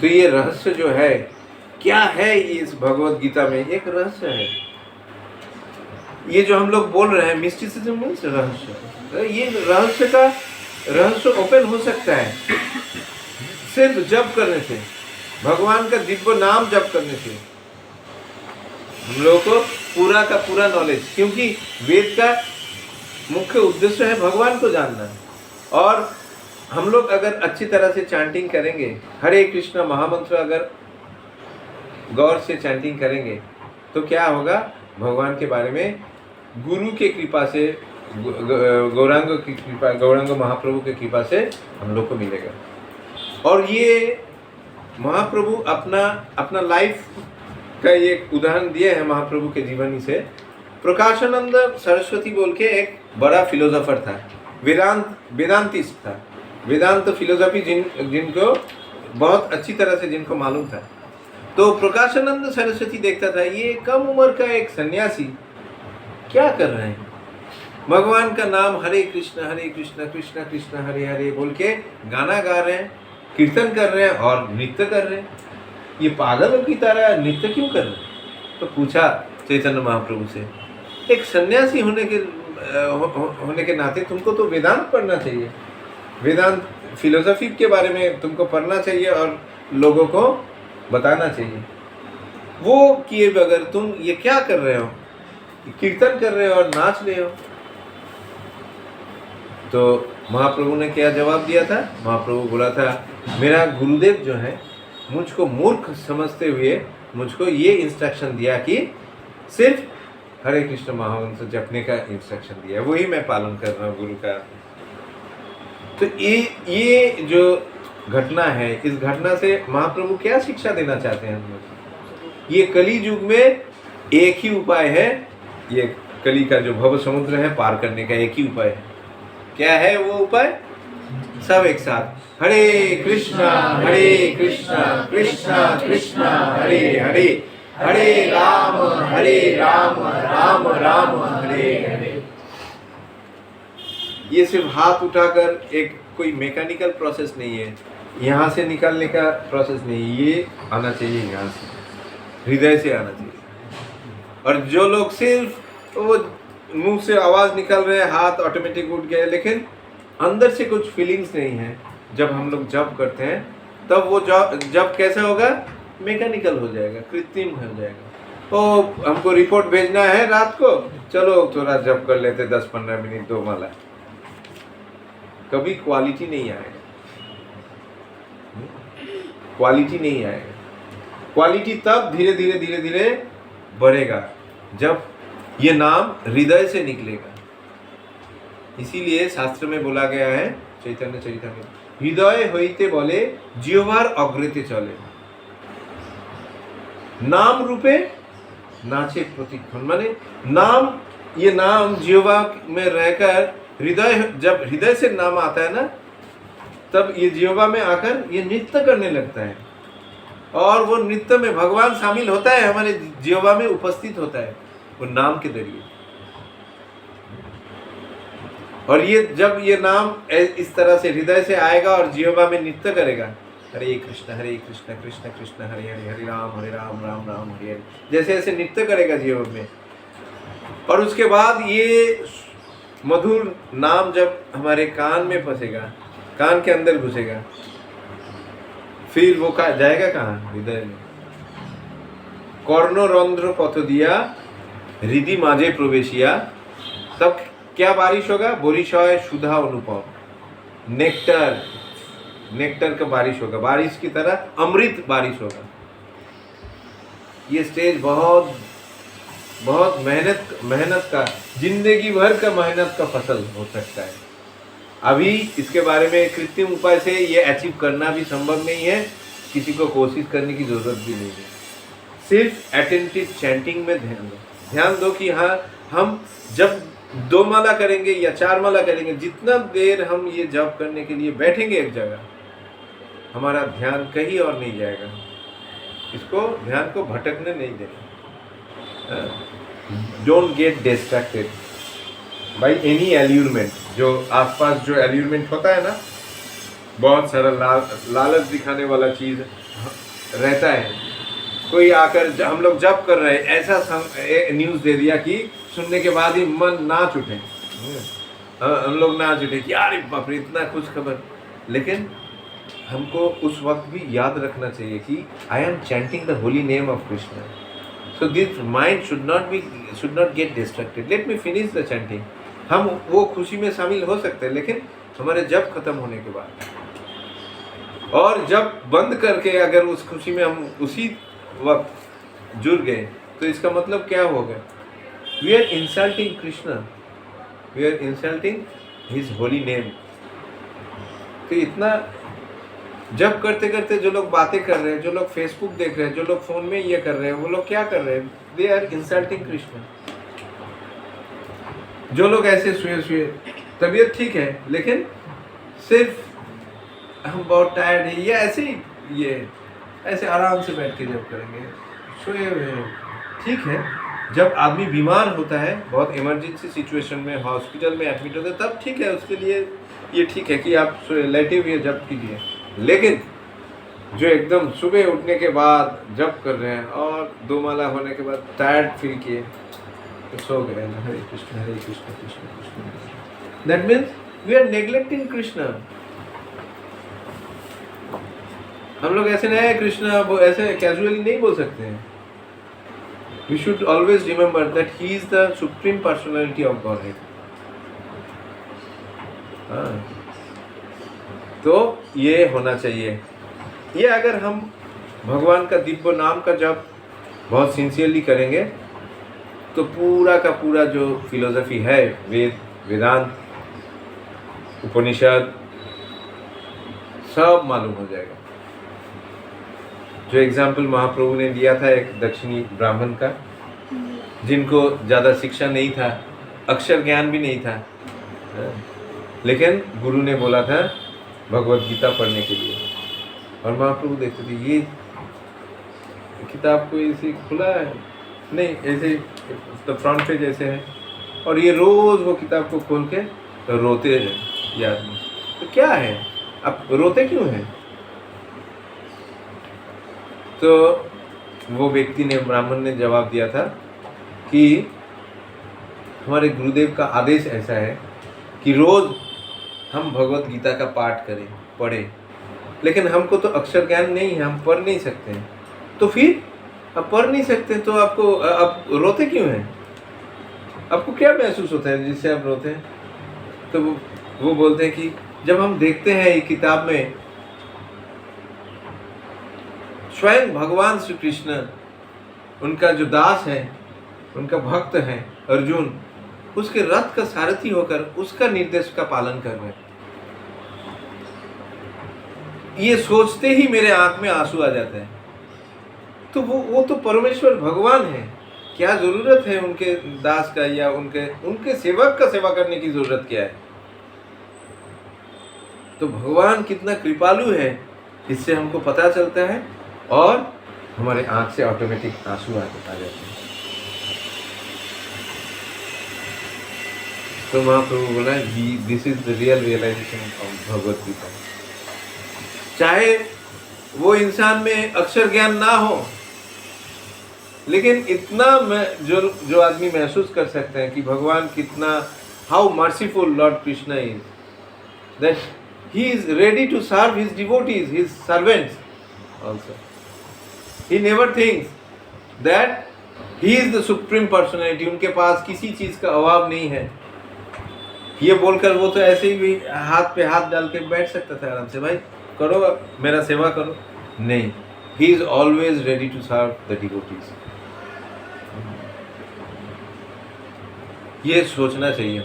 तो ये रहस्य जो है, क्या है ये इस भगवत गीता में? एक रहस्य है। ये जो हम लोग बोल रहे हैं मिस्टिसिज्म मीन्स रहस्य, ये रहस्य ओपन हो सकता है सिर्फ जप करने से, भगवान का दिव्य नाम जप करने से। हम लोगों को पूरा का पूरा नॉलेज, क्योंकि वेद का मुख्य उद्देश्य है भगवान को जानना। और हम लोग अगर अच्छी तरह से चैंटिंग करेंगे, हरे कृष्ण महामंत्र अगर गौर से चैंटिंग करेंगे, तो क्या होगा? भगवान के बारे में गुरु के कृपा से, गौरांग की कृपा, गौरांग महाप्रभु की कृपा से हम लोग को मिलेगा। और ये महाप्रभु अपना लाइफ का एक उदाहरण दिए हैं महाप्रभु के जीवनी से। प्रकाशानंद सरस्वती बोल के एक बड़ा फिलोसोफर था, वेदांतिस्ट था, वेदांत फिलोसफी जिनको बहुत अच्छी तरह से जिनको मालूम था। तो प्रकाशानंद सरस्वती देखता था ये कम उम्र का एक सन्यासी क्या कर रहे हैं, भगवान का नाम हरे कृष्ण कृष्ण कृष्ण हरे हरे बोल के गाना गा रहे हैं, कीर्तन कर रहे हैं और नृत्य कर रहे हैं। ये पागलों की तरह नृत्य क्यों कर रहे हैं? तो पूछा चैतन्य महाप्रभु से, एक सन्यासी होने के नाते तुमको तो वेदांत पढ़ना चाहिए, वेदांत फिलोसफी के बारे में तुमको पढ़ना चाहिए और लोगों को बताना चाहिए। वो किए बगैर तुम ये क्या कर रहे हो? कीर्तन कर रहे हो और नाच रहे हो। तो महाप्रभु ने क्या जवाब दिया था? महाप्रभु बोला था, मेरा गुरुदेव जो है मुझको मूर्ख समझते हुए मुझको ये इंस्ट्रक्शन दिया कि सिर्फ हरे कृष्ण महामंत्र जपने का इंस्ट्रक्शन दिया, वही मैं पालन कर रहा हूँ गुरु का। तो ये जो घटना है, इस घटना से महाप्रभु क्या शिक्षा देना चाहते हैं हम लोग? ये कली युग में एक ही उपाय है, ये कली का जो भव समुद्र है पार करने का एक ही उपाय है। क्या है वो उपाय? सब एक साथ, हरे कृष्णा कृष्णा कृष्ण हरे हरे, हरे राम राम राम हरे हरे। ये सिर्फ हाथ उठाकर एक कोई मैकेनिकल प्रोसेस नहीं है, यहाँ से निकालने का प्रोसेस नहीं, ये आना चाहिए यहाँ से, हृदय से आना चाहिए। और जो लोग सिर्फ वो मुंह से आवाज़ निकल रहे हैं, हाथ ऑटोमेटिक उठ गए, लेकिन अंदर से कुछ फीलिंग्स नहीं है, जब हम लोग जप करते हैं तब वो जप कैसा होगा? मैकेनिकल हो जाएगा, कृत्रिम हो जाएगा। तो हमको रिपोर्ट भेजना है रात को, चलो थोड़ा जप कर लेते 10-15 मिनट 2 माला, कभी क्वालिटी नहीं आएगा, क्वालिटी नहीं आएगा। क्वालिटी तब धीरे धीरे धीरे धीरे बढ़ेगा जब ये नाम हृदय से निकलेगा। इसीलिए शास्त्र में बोला गया है, चैतन्य चरितामृत, हृदय होइते बोले जिह्वार अग्रते चले, नाम रूपे नाचे प्रतिक्षण। माने नाम, ये नाम जिह्वा में रहकर हृदय, जब हृदय से नाम आता है ना, तब ये जिह्वा में आकर ये नृत्य करने लगता है, और वो नृत्य में भगवान शामिल होता है, हमारे जिह्वा में उपस्थित होता है वो नाम के जरिए। और ये जब ये नाम इस तरह से हृदय से आएगा और जिह्वा में नृत्य करेगा, हरे कृष्ण कृष्ण कृष्ण हरे हरे, हरे राम राम राम हरे हरे, जैसे ऐसे नृत्य करेगा जीवन में। और उसके बाद ये मधुर नाम जब हमारे कान में फंसेगा, कान के अंदर घुसेगा, फिर वो जाएगा कहाँ? हृदय में। कर्णरंध्र पथ दिया हृदय माझे प्रवेशिया, तब क्या बारिश होगा? बोरिशय सुधा अनुपम, नेक्टर, नेक्टर का बारिश होगा, बारिश की तरह अमृत बारिश होगा। ये स्टेज बहुत बहुत मेहनत का, जिंदगी भर का मेहनत का फसल हो सकता है। अभी इसके बारे में कृत्रिम उपाय से ये अचीव करना भी संभव नहीं है, किसी को कोशिश करने की जरूरत भी नहीं है। सिर्फ अटेंटिव चैंटिंग में ध्यान दो कि हाँ, हम जब 2 माला करेंगे या 4 माला करेंगे, जितना देर हम ये जप करने के लिए बैठेंगे एक जगह, हमारा ध्यान कहीं और नहीं जाएगा। इसको ध्यान को भटकने नहीं देना। Don't get distracted by any allurement. जो आसपास जो एल्यूरमेंट होता है ना, बहुत सारा लालच दिखाने वाला चीज रहता है। कोई आकर हम लोग जप कर रहे हैं, ऐसा न्यूज़ दे दिया कि सुनने के बाद ही मन नाच उठे, हम लोग नाच उठे कि यार बाप रे इतना खुश खबर। लेकिन हमको उस वक्त भी याद रखना चाहिए कि I am chanting the holy name of Krishna, so this mind should not get distracted. Let me finish the chanting. हम वो खुशी में शामिल हो सकते हैं, लेकिन हमारे जप खत्म होने के बाद, और जब बंद करके अगर उस खुशी में हम उसी वक्त जुड़ गए, तो इसका मतलब क्या होगा? We are insulting Krishna, we are insulting his holy name. तो इतना जब करते करते जो लोग बातें कर रहे हैं, जो लोग फेसबुक देख रहे हैं, जो लोग फोन में ये कर रहे हैं, वो लोग क्या कर रहे हैं? They are insulting Krishna. जो लोग ऐसे सोए तबीयत ठीक है, लेकिन सिर्फ हम बहुत टायर्ड है, या ऐसे ही ये ऐसे आराम से बैठ के जब करेंगे, सोए हुए हैं, ठीक है। जब आदमी बीमार होता है, बहुत इमरजेंसी सिचुएशन में हॉस्पिटल में एडमिट होता है, तब ठीक है, उसके लिए ये ठीक है कि आप लेटे हुए जब कीजिए। लेकिन जो एकदम सुबह उठने के बाद जब कर रहे हैं और 2 माला होने के बाद टायर्ड फील किए, तो सो गए, Hare Krishna Krishna Krishna. That means we are neglecting Krishna. हम लोग ऐसे नहीं है कृष्ण ऐसे कैजुअली नहीं बोल सकते हैं। We should always remember that he is the supreme personality of Godhead. तो ये होना चाहिए। ये अगर हम भगवान का दिव्य नाम का जप बहुत सिंसियरली करेंगे, तो पूरा का पूरा जो फिलोसफी है, वेदांत, उपनिषद, सब मालूम हो जाएगा। जो एग्जाम्पल महाप्रभु ने दिया था एक दक्षिणी ब्राह्मण का, जिनको ज़्यादा शिक्षा नहीं था, अक्षर ज्ञान भी नहीं था, लेकिन गुरु ने बोला था भगवत गीता पढ़ने के लिए, और महाप्रभु देखते थे ये किताब को ऐसे खुला है नहीं, ऐसे तो फ्रंट पेज ऐसे है, और ये रोज़ वो किताब को खोल के तो रोते हैं ये आदमी। तो क्या है, अब रोते क्यों हैं? तो वो व्यक्ति ने, ब्राह्मण ने जवाब दिया था कि हमारे गुरुदेव का आदेश ऐसा है कि रोज़ हम भगवत गीता का पाठ करें, पढ़ें, लेकिन हमको तो अक्षर ज्ञान नहीं है, हम पढ़ नहीं सकते हैं। तो फिर अब पढ़ नहीं सकते तो आपको आप रोते क्यों हैं? आपको क्या महसूस होता है जिससे आप रोते हैं? तो वो बोलते हैं कि जब हम देखते हैं ये किताब में स्वयं भगवान श्री कृष्ण, उनका जो दास है, उनका भक्त है अर्जुन, उसके रथ का सारथी होकर उसका निर्देश का पालन कर रहे हैं, ये सोचते ही मेरे आंख में आंसू आ जाते हैं। तो वो तो परमेश्वर भगवान है, क्या जरूरत है उनके दास का या उनके सेवक का सेवा करने की जरूरत क्या है? तो भगवान कितना कृपालु है, इससे हमको पता चलता है, और हमारे आंख से ऑटोमेटिक आंसू आ जाते हैं। तो महाप्रभु बोला this is the real realisation of Bhagavad Gita. चाहे वो इंसान में अक्षर ज्ञान ना हो, लेकिन इतना जो आदमी महसूस कर सकते हैं कि भगवान कितना, how merciful lord Krishna is, that he is ready to serve his devotees, his servants also. He never thinks that he is the supreme personality. उनके पास किसी चीज का अभाव नहीं है. ये बोलकर वो तो ऐसे ही भी हाथ पे हाथ डाल के बैठ सकता था आराम से, भाई करो मेरा सेवा करो. नहीं, he is always ready to serve the devotees. ये सोचना चाहिए.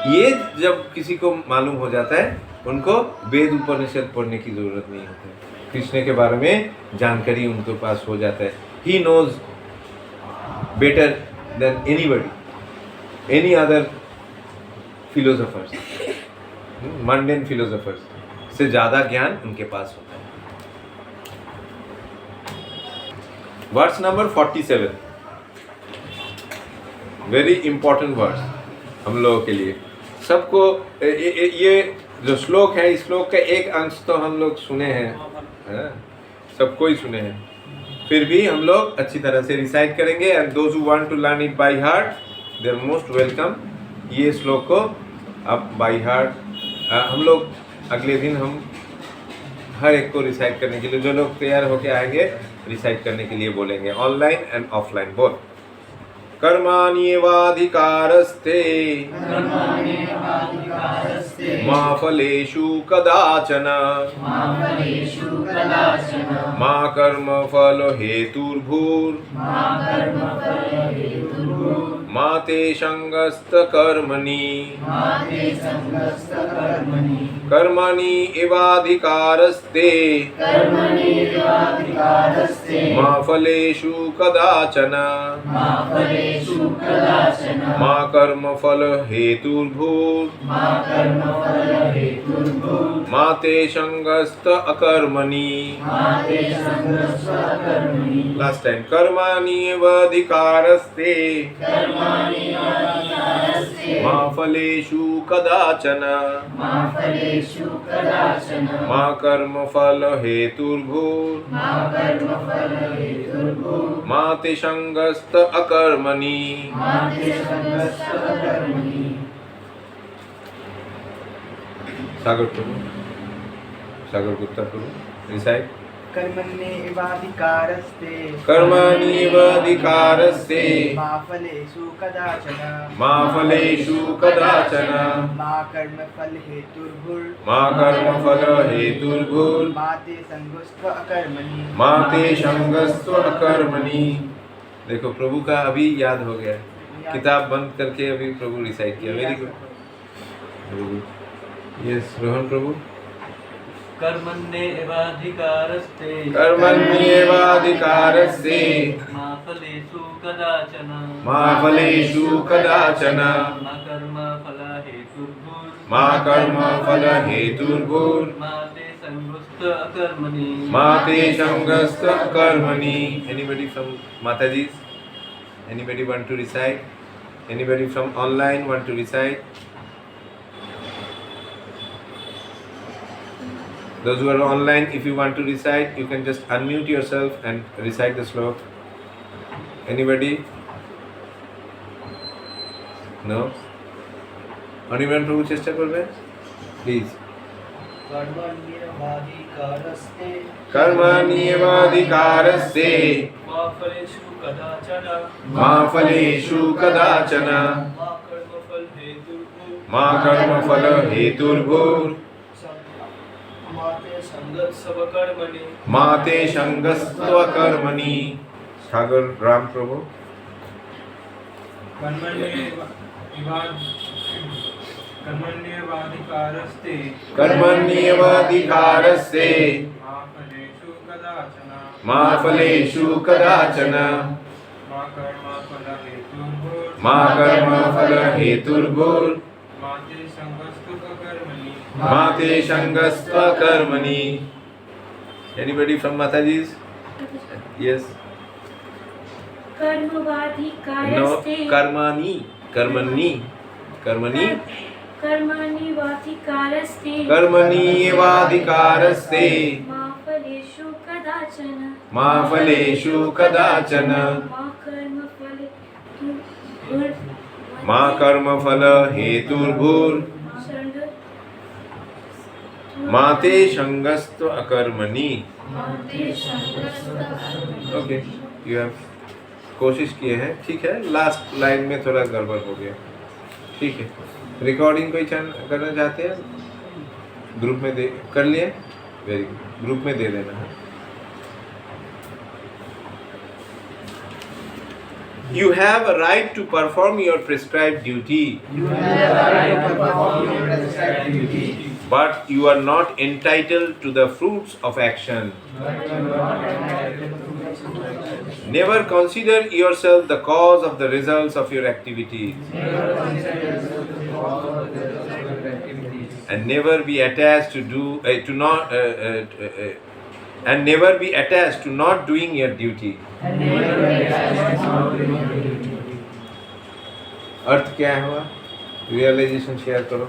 ये जब किसी को मालूम हो जाता है, उनको वेद उपनिषद पढ़ने की जरूरत नहीं होती है. कृष्ण के बारे में जानकारी उनके पास हो जाता है. He knows better than anybody, any other philosophers, mundane philosophers से ज़्यादा ज्ञान उनके पास होता है. Verse number 47, very important verse हम लोगों के लिए सबको. ये जो श्लोक है, इस श्लोक का एक अंश तो हम लोग सुने हैं, सबको ही सुने हैं, फिर भी हम लोग अच्छी तरह से रिसाइट करेंगे. And those who want to learn it by heart, they are most welcome. ये श्लोक को अब बाय हार्ट हम लोग अगले दिन हम हर एक को रिसाइट करने के लिए, जो लोग तैयार होके आएंगे रिसाइट करने के लिए बोलेंगे, ऑनलाइन एंड ऑफलाइन बोथ. कर्माण्येवाधिकारस्ते मा फलेषु कदाचन मा कर्मफल हेतुर्भूर् मा ते संगस्तकर्मणि कर्मणि एवाधिकारस्ते मा फलेषु कदाचन मा कर्मफल हेतुर्भूर् मा ते संगस्त अकर्मणि. Last time. कर्माणि एव अधिकारस्ते मा फलेषु कदाचन मा कर्मफल हेतुर्भूर् मा ते संगस्त अकर्मणि. सागर प्रभु, सागर गुप्ता प्रभु, रिसाइट. कर्मण्येवाधिकारस्ते कर्मण्येवाधिकारस्ते मा फलेषु कदाचन मा फलेषु कदाचन मा कर्मफल हेतुर्भुर् मा कर्मफल हेतुर्भूर् मा ते संगस्त्व अकर्मणि. मा ते संगस्त्व अकर्मणि. देखो प्रभु का अभी याद हो गया, किताब बंद करके अभी प्रभु रिसाइट किया. Very good. यस रोहन प्रभु. कर्मण्येवाधिकारस्ते कर्मण्येवाधिकारस्ते मा फलेषु कदाचन मा फलेषु कदाचन मा कर्मफल हेतुर्भूर् मा कर्मफल हेतुर्भूर् मा ते संगस्त अकर्मणि. मा ते संगस्त कर्मणि. Anybody from Mataji's? Anybody want to recite? Anybody from online want to recite? Those who are online, if you want to recite, you can just unmute yourself and recite the slok. Anybody? No? Anyone प्रभु चेष्टा करबे? Please. कर्मण्येवाधिकारस्ते मा फलेषु कदाचन मा फलेषु कदाचन मा कर्मफल हेतुर्भूर् मा कर्मफल हेतुर्भूर् माते संगस्त्व कर्मणि. मा ते संगस्त्व कर्मणि. सागर राम प्रभु. कर्मण्येवाधिकारस्ते कर्मण्येवाधिकारस्ते मा फलेषु कदाचन मा फलेषु कदाचन मा कर्मफल हेतुर्भूर् मा कर्मफल हेतुर्भूर् मा ते संगस्तु कर्मणि. मा ते संगस्त्व कर्मणि. Anybody from Mataji's? Yes. कर्मवाधिकारस्ते No. कर्मणि. कर्मणि. कर्मणि. कर्मण्येवाधिकारस्ते कर्मण्येवाधिकारस्ते मा फलेषु मा फलेषु कदाचन मा कर्मफल हेतुर्भूर् मा ते संगस्त्व अकर्मणि। ओके, यू हैव कोशिश किए हैं, ठीक है। लास्ट लाइन में थोड़ा गड़बड़ हो गया, ठीक है। रिकॉर्डिंग कोई करना चाहते हैं? ग्रुप में दे कर लिए, वेरी गुड, ग्रुप में दे देना है। You have a right to perform your prescribed duty, but you are not entitled to the fruits of action. Never consider yourself the cause of the results of your activities, and never be attached and never be attached to not doing your duty. अर्थ क्या हुआ? Realisation share करो।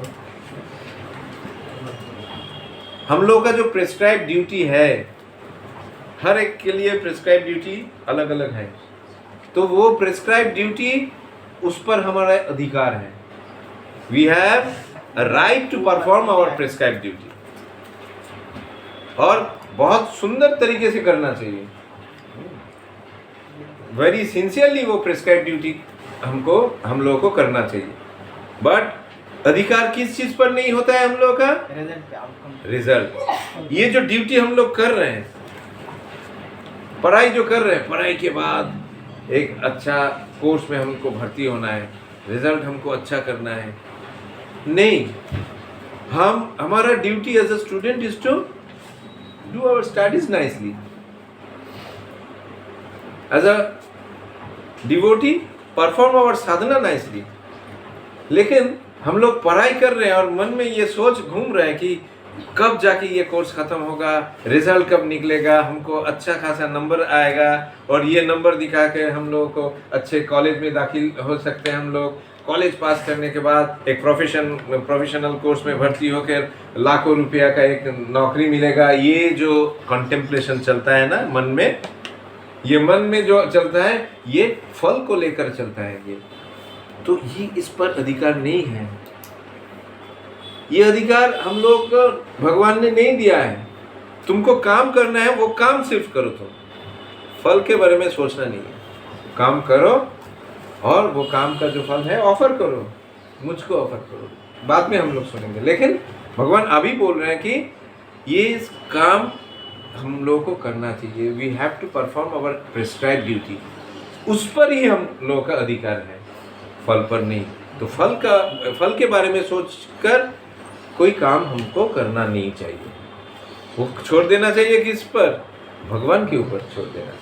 हम लोग का जो prescribe duty है, हर एक के लिए प्रिस्क्राइब ड्यूटी अलग अलग है, तो वो प्रिस्क्राइब ड्यूटी उस पर हमारा अधिकार है। We have a right to perform our prescribe duty, और बहुत सुंदर तरीके से करना चाहिए। वेरी सिंसियरली वो प्रिस्क्राइब ड्यूटी हम लोगों को करना चाहिए। बट अधिकार किस चीज पर नहीं होता है हम लोगों का? रिजल्ट। ये जो ड्यूटी हम लोग कर रहे हैं, पढ़ाई जो कर रहे हैं, पढ़ाई के बाद एक अच्छा कोर्स में हमको भर्ती होना है, रिजल्ट हमको अच्छा करना है, नहीं, हमारा duty as a student is to do our studies nicely. As a devotee, perform our sadhana nicely. लेकिन हम लोग पढ़ाई कर रहे हैं और मन में ये सोच घूम रहे हैं कि कब जाके ये कोर्स खत्म होगा, रिजल्ट कब निकलेगा, हमको अच्छा खासा नंबर आएगा और ये नंबर दिखा के हम लोगों को अच्छे कॉलेज में दाखिल हो सकते हैं। हम लोग कॉलेज पास करने के बाद एक प्रोफेशनल कोर्स में भर्ती होकर लाखों रुपया का एक नौकरी मिलेगा। ये जो कंटेम्पलेशन चलता है ना मन में, ये मन में जो चलता है, ये फल को लेकर चलता है। ये तो ये इस पर अधिकार नहीं है। ये अधिकार हम लोग को भगवान ने नहीं दिया है। तुमको काम करना है, वो काम सिर्फ करो, तुम फल के बारे में सोचना नहीं है। काम करो और वो काम का जो फल है ऑफर करो, मुझको ऑफर करो, बाद में हम लोग सुनेंगे। लेकिन भगवान अभी बोल रहे हैं कि ये काम हम लोगों को करना चाहिए। We have to perform our prescribe duty. उस पर ही हम लोगों का अधिकार है, फल पर नहीं। तो फल के बारे में सोचकर कोई काम हमको करना नहीं चाहिए। वो छोड़ देना चाहिए किस पर? भगवान के ऊपर छोड़ देना चाहिए।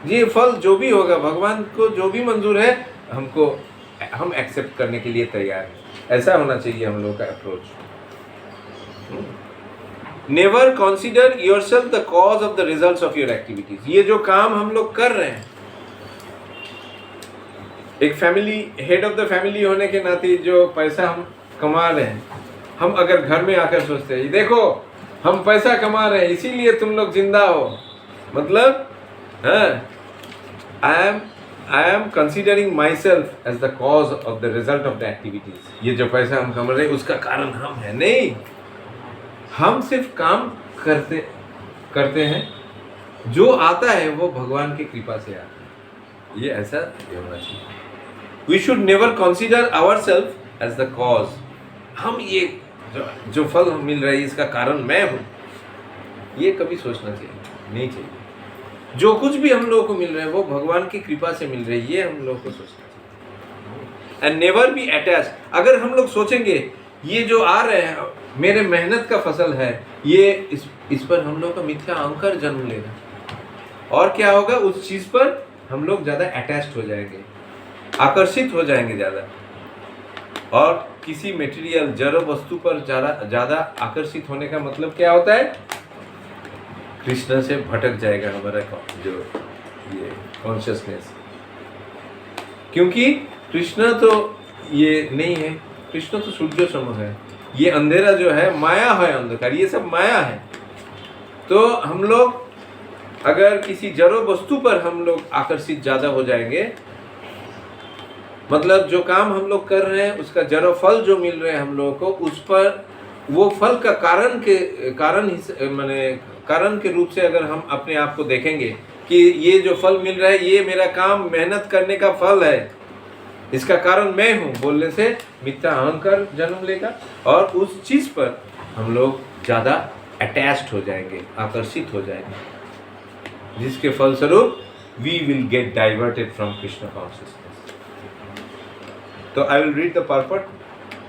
ये फल जो भी होगा, भगवान को जो भी मंजूर है, हम एक्सेप्ट करने के लिए तैयार हैं। ऐसा होना चाहिए हम लोग का approach. Never consider yourself the cause of the results of your activities. ये जो काम हम लोग कर रहे हैं, एक family head of the family होने के नाते जो पैसा हम कमा रहे हैं, हम अगर घर में आकर सोचते हैं देखो हम पैसा कमा रहे हैं इसीलिए तुम लोग जिंदा हो, मतलब I am considering myself as the cause of the result of the activities. ये जो पैसा हम कमा रहे हैं उसका कारण हम हैं, नहीं, हम सिर्फ काम करते हैं। जो आता है वो भगवान की कृपा से आता है। ये ऐसा होना चाहिए। We should never consider ourselves as the cause. हम ये जो फल मिल रहा है इसका कारण मैं हूँ, ये कभी सोचना चाहिए नहीं चाहिए। जो कुछ भी हम लोगों को मिल रहा है वो भगवान की कृपा से मिल रही है, ये हम लोग को सोचना चाहिए। And never be attach. अगर हम लोग सोचेंगे ये जो आ रहे हैं मेरे मेहनत का फसल है, ये इस पर हम लोग का मिथ्या अहंकार जन्म लेगा, और क्या होगा, उस चीज़ पर हम लोग ज़्यादा अटैच्ड हो जाएंगे, आकर्षित हो जाएंगे ज़्यादा, और किसी मटेरियल जड़ वस्तु पर ज़्यादा आकर्षित होने का मतलब क्या होता है? कृष्ण से भटक जाएगा हमारा जो ये कॉन्शियसनेस। क्योंकि कृष्ण तो ये नहीं है, कृष्ण तो सूर्य सम है। ये अंधेरा जो है माया है, अंधकार, ये सब माया है। तो हम लोग अगर किसी जड़ों वस्तु पर हम लोग आकर्षित ज्यादा हो जाएंगे, मतलब जो काम हम लोग कर रहे हैं उसका जड़ों फल जो मिल रहे हैं हम लोगों को, उस पर वो फल का कारण के रूप से अगर हम अपने आप को देखेंगे कि ये जो फल मिल रहा है ये मेरा काम मेहनत करने का फल है, इसका कारण मैं हूँ, बोलने से मिथ्या अहंकार जन्म लेगा और उस चीज पर हम लोग ज्यादा अटैच्ड हो जाएंगे, आकर्षित हो जाएंगे, जिसके फलस्वरूप we will get diverted from Krishna consciousness. तो I will read the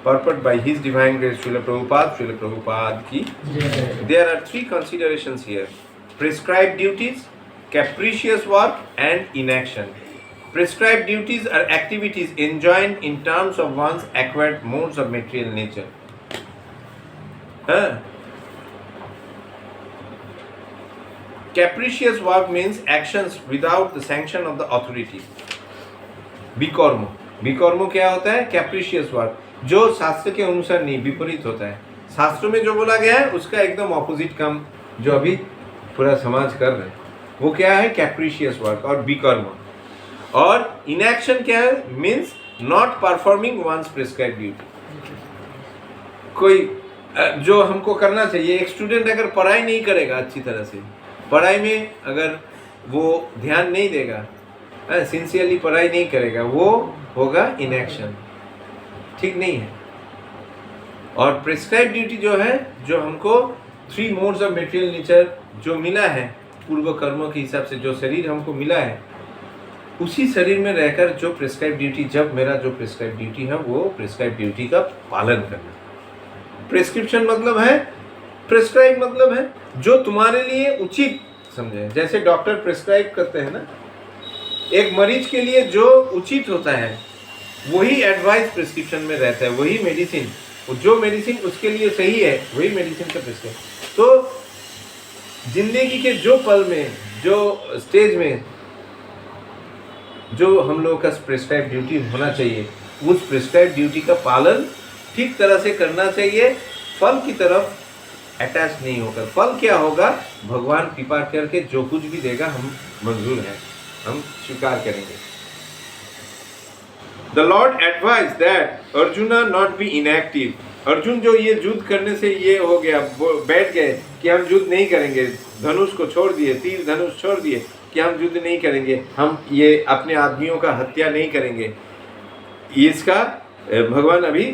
purport by His Divine Grace Srila Prabhupada ki. There are three considerations here: prescribed duties, capricious work, and inaction. Prescribed duties are activities enjoined in terms of one's acquired modes of material nature. Capricious work means actions without the sanction of the authority. विकर्मो क्या होता है? कैप्रिशियस work, जो शास्त्र के अनुसार नहीं, विपरीत होता है. शास्त्रों में जो बोला गया है उसका एकदम ऑपोजिट काम जो अभी पूरा समाज कर रहे हैं, वो क्या है? कैप्रिशियस वर्क और विकर्म. और इनएक्शन क्या है? Means not performing one's prescribed duty. कोई जो हमको करना चाहिए, एक स्टूडेंट अगर पढ़ाई नहीं करेगा अच्छी तरह से, पढ़ाई में अगर वो ध्यान नहीं देगा, सिंसियरली पढ़ाई नहीं करेगा, वो होगा इनएक्शन. ठीक नहीं है. और प्रिस्क्राइब ड्यूटी जो है, जो हमको 3 मोड्स ऑफ मेटेरियल नेचर जो मिला है पूर्व कर्मों के हिसाब से, जो शरीर हमको मिला है, उसी शरीर में रहकर जो प्रिस्क्राइब ड्यूटी, जब मेरा जो प्रिस्क्राइब ड्यूटी है वो प्रिस्क्राइब ड्यूटी का पालन करना. प्रिस्क्रिप्शन मतलब है, प्रिस्क्राइब मतलब है जो तुम्हारे लिए उचित समझे. जैसे डॉक्टर प्रिस्क्राइब करते हैं ना, एक मरीज के लिए जो उचित होता है वही एडवाइस प्रिस्क्रिप्शन में रहता है, वही मेडिसिन, जो मेडिसिन उसके लिए सही है वही मेडिसिन का प्रिस्क्राइब. तो जिंदगी के जो पल में, जो स्टेज में जो हम लोगों का प्रिस्क्राइब ड्यूटी होना चाहिए, उस प्रिस्क्राइब ड्यूटी का पालन ठीक तरह से करना चाहिए. फल की तरफ अटैच नहीं होकर. फल क्या होगा? भगवान कृपा करके जो कुछ भी देगा हम मंजूर हैं, हम स्वीकार करेंगे. The Lord advised that Arjuna not be inactive. Arjun जो ये युद्ध करने से ये हो गया, बैठ गए कि हम युद्ध नहीं करेंगे, धनुष को छोड़ दिए, तीर धनुष छोड़ दिए कि हम युद्ध नहीं करेंगे, हम ये अपने आदमियों का हत्या नहीं करेंगे. इसका भगवान अभी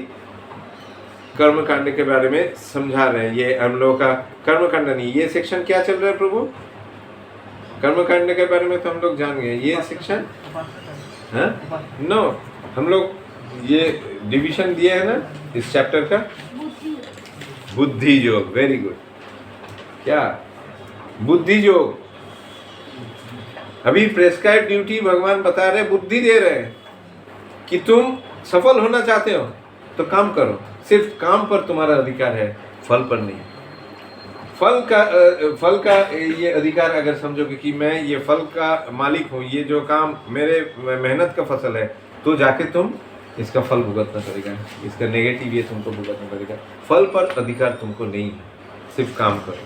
कर्मकांड के बारे में समझा रहे हैं. ये हम लोगों का कर्मकांड नहीं, ये सेक्शन क्या चल रहा है प्रभु? कर्मकांड के बारे में तो हम लोग जान गए. ये सेक्शन नो, हम लोग ये डिवीजन दिया है ना इस चैप्टर का, बुद्धि योग. Very good. क्या बुद्धि योग? अभी प्रेस्क्राइब ड्यूटी भगवान बता रहे, बुद्धि दे रहे हैं कि तुम सफल होना चाहते हो तो काम करो. सिर्फ काम पर तुम्हारा अधिकार है, फल पर नहीं. फल का ये अधिकार अगर समझोगे कि मैं ये फल का मालिक हूँ, ये जो काम मेरे मेहनत का फसल है, तो जाके तुम इसका फल भुगतना पड़ेगा, इसका नेगेटिव ये तुमको भुगतना पड़ेगा. फल पर अधिकार तुमको नहीं है, सिर्फ काम करो.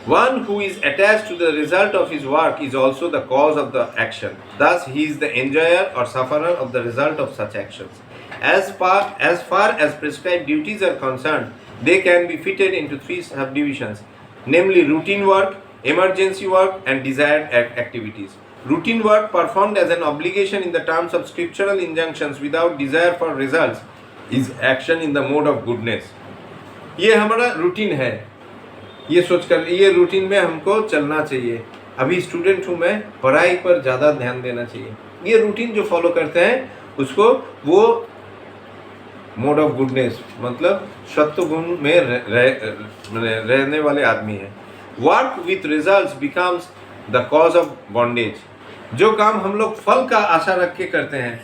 One who is attached to the result of his work is also the cause of the action. Thus, he is the enjoyer or sufferer of the result of such actions. As far as prescribed duties are concerned, they can be fitted into 3 subdivisions, namely routine work, emergency work, and desired activities. Routine work performed as an obligation in the terms of scriptural injunctions without desire for results is action in the mode of goodness. ये हमारा routine है, ये सोचकर ये routine में हमको चलना चाहिए. अभी स्टूडेंट हूँ मैं, पढ़ाई पर ज़्यादा ध्यान देना चाहिए. ये रूटीन जो फॉलो करते हैं उसको वो मोड ऑफ गुडनेस, मतलब सत्व गुण में रहने वाले आदमी है. Work with results becomes the cause of bondage. जो काम हम लोग फल का आशा रख के करते हैं,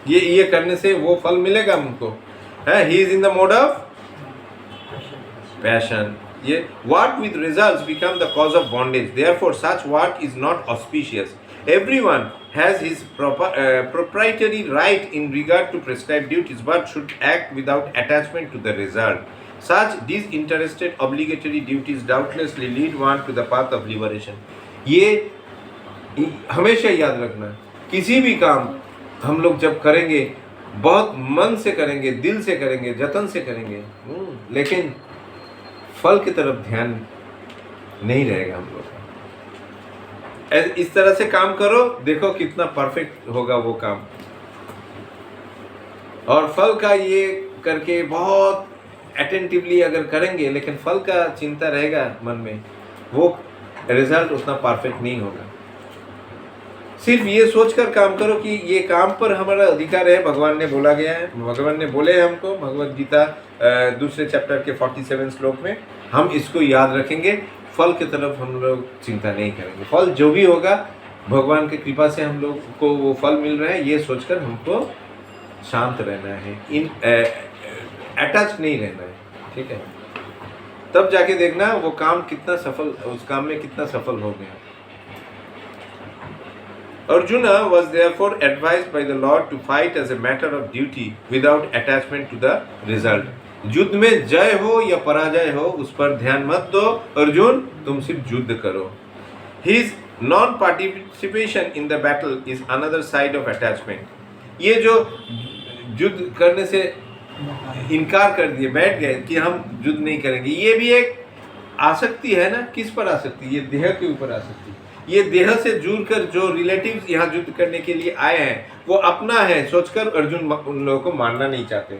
ये करने से वो फल मिलेगा हमको, है. He is in the mode of passion. ये work with results become the cause of bondage. Therefore, such work is not auspicious. Everyone has his proprietary right in regard to prescribed duties, but should act without attachment to the result. Such disinterested obligatory duties doubtlessly lead one to the path of liberation. ये हमेशा याद रखना, किसी भी काम हम लोग जब करेंगे बहुत मन से करेंगे, दिल से करेंगे, जतन से करेंगे, लेकिन फल की तरफ ध्यान नहीं रहेगा हम लोग का। इस तरह से काम करो, देखो कितना परफेक्ट होगा वो काम। और फल का ये करके बहुत अटेंटिवली अगर करेंगे, लेकिन फल का चिंता रहेगा मन में, वो रिजल्ट उतना परफेक्ट नहीं होगा। सिर्फ ये सोचकर काम करो कि ये काम पर हमारा अधिकार है, भगवान ने बोला गया है, भगवान ने बोले हैं हमको भगवद गीता दूसरे चैप्टर के 47 श्लोक में, हम इसको याद रखेंगे, फल की तरफ हम लोग चिंता नहीं करेंगे। फल जो भी होगा भगवान की कृपा से हम लोग को वो फल मिल रहा है, ये सोचकर हमको शांत रहना है, इन अटैच नहीं रहना है, ठीक है। तब जाके देखना वो काम कितना सफल, उस काम में कितना सफल हो गया। Arjuna was therefore advised by the Lord to fight as a matter of duty without attachment to the result. युद्ध में जय हो या पराजय हो उस पर ध्यान मत दो अर्जुन, तुम सिर्फ युद्ध करो। His non-participation in the battle is another side of attachment. ये जो युद्ध करने से इनकार कर दिए, बैठ गए कि हम युद्ध नहीं करेंगे, ये भी एक आसक्ति है ना। किस पर आसक्ति? ये देह के ऊपर आसक्ति। ये देह से जुड़कर जो रिलेटिव्स यहाँ युद्ध करने के लिए आए हैं वो अपना है सोचकर अर्जुन उन लोगों को मारना नहीं चाहते,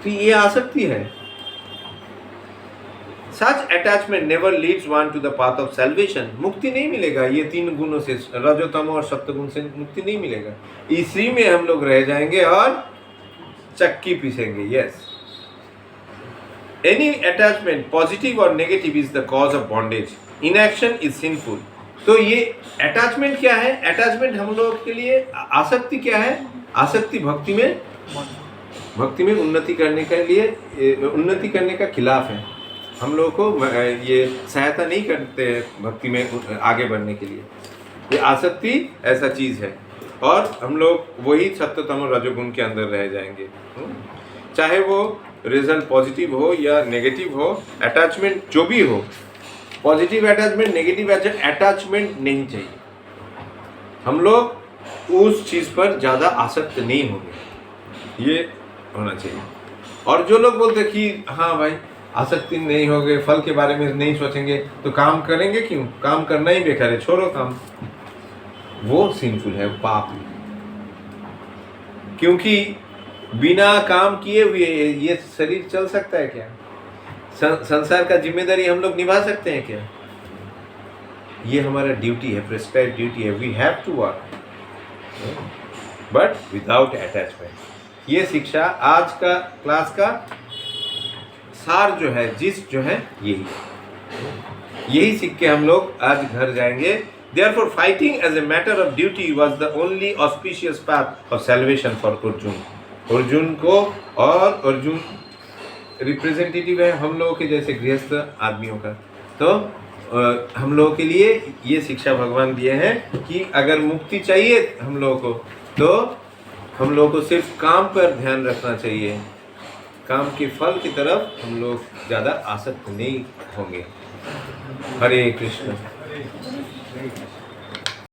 तो ये आसक्ति है। Such attachment never leads one to the path of salvation. मुक्ति नहीं मिलेगा ये तीन गुणों से, रजोतम और सत्वगुण से मुक्ति नहीं मिलेगा। इसी में हम लोग रह जाएंगे और चक्की पीसेंगे। Yes. Any attachment, positive or negative, is the cause of bondage. Inaction is sinful. तो ये अटैचमेंट क्या है? अटैचमेंट हम लोग के लिए आसक्ति क्या है? आसक्ति भक्ति में उन्नति करने के लिए, उन्नति करने का खिलाफ है। हम लोग को ये सहायता नहीं करते हैं भक्ति में आगे बढ़ने के लिए। ये आसक्ति ऐसा चीज़ है और हम लोग वही सत्वतम और रजोगुण के अंदर रह जाएंगे। चाहे वो रिजल्ट पॉजिटिव हो या नेगेटिव हो, अटैचमेंट जो भी हो, पॉजिटिव अटैचमेंट, नेगेटिव अटैचमेंट नहीं चाहिए। हम लोग उस चीज़ पर ज़्यादा आसक्त नहीं होंगे, ये होना चाहिए। और जो लोग बोलते कि हाँ भाई आसक्ति नहीं हो गए, फल के बारे में नहीं सोचेंगे, तो काम करेंगे क्यों? काम करना ही बेकार है, छोड़ो काम, वो सिंफुल है, पाप है। क्योंकि बिना काम किए हुए ये शरीर चल सकता है क्या? संसार का जिम्मेदारी हम लोग निभा सकते हैं क्या? ये हमारा ड्यूटी है, प्रिस्क्राइब ड्यूटी है। We have to work but without attachment. ये शिक्षा आज का क्लास का सार जो है, जिस जो है, यही सीख के हम लोग आज घर जाएंगे। Therefore, fighting as a matter of duty was the only auspicious path of salvation for Arjun. Arjun को, और अर्जुन रिप्रेजेंटेटिव है हम लोगों के जैसे गृहस्थ आदमियों का, तो हम लोगों के लिए ये शिक्षा भगवान दिए हैं कि अगर मुक्ति चाहिए हम लोगों को, तो हम लोगों को सिर्फ काम पर ध्यान रखना चाहिए, काम के फल की तरफ हम लोग ज़्यादा आसक्त नहीं होंगे। हरे कृष्ण।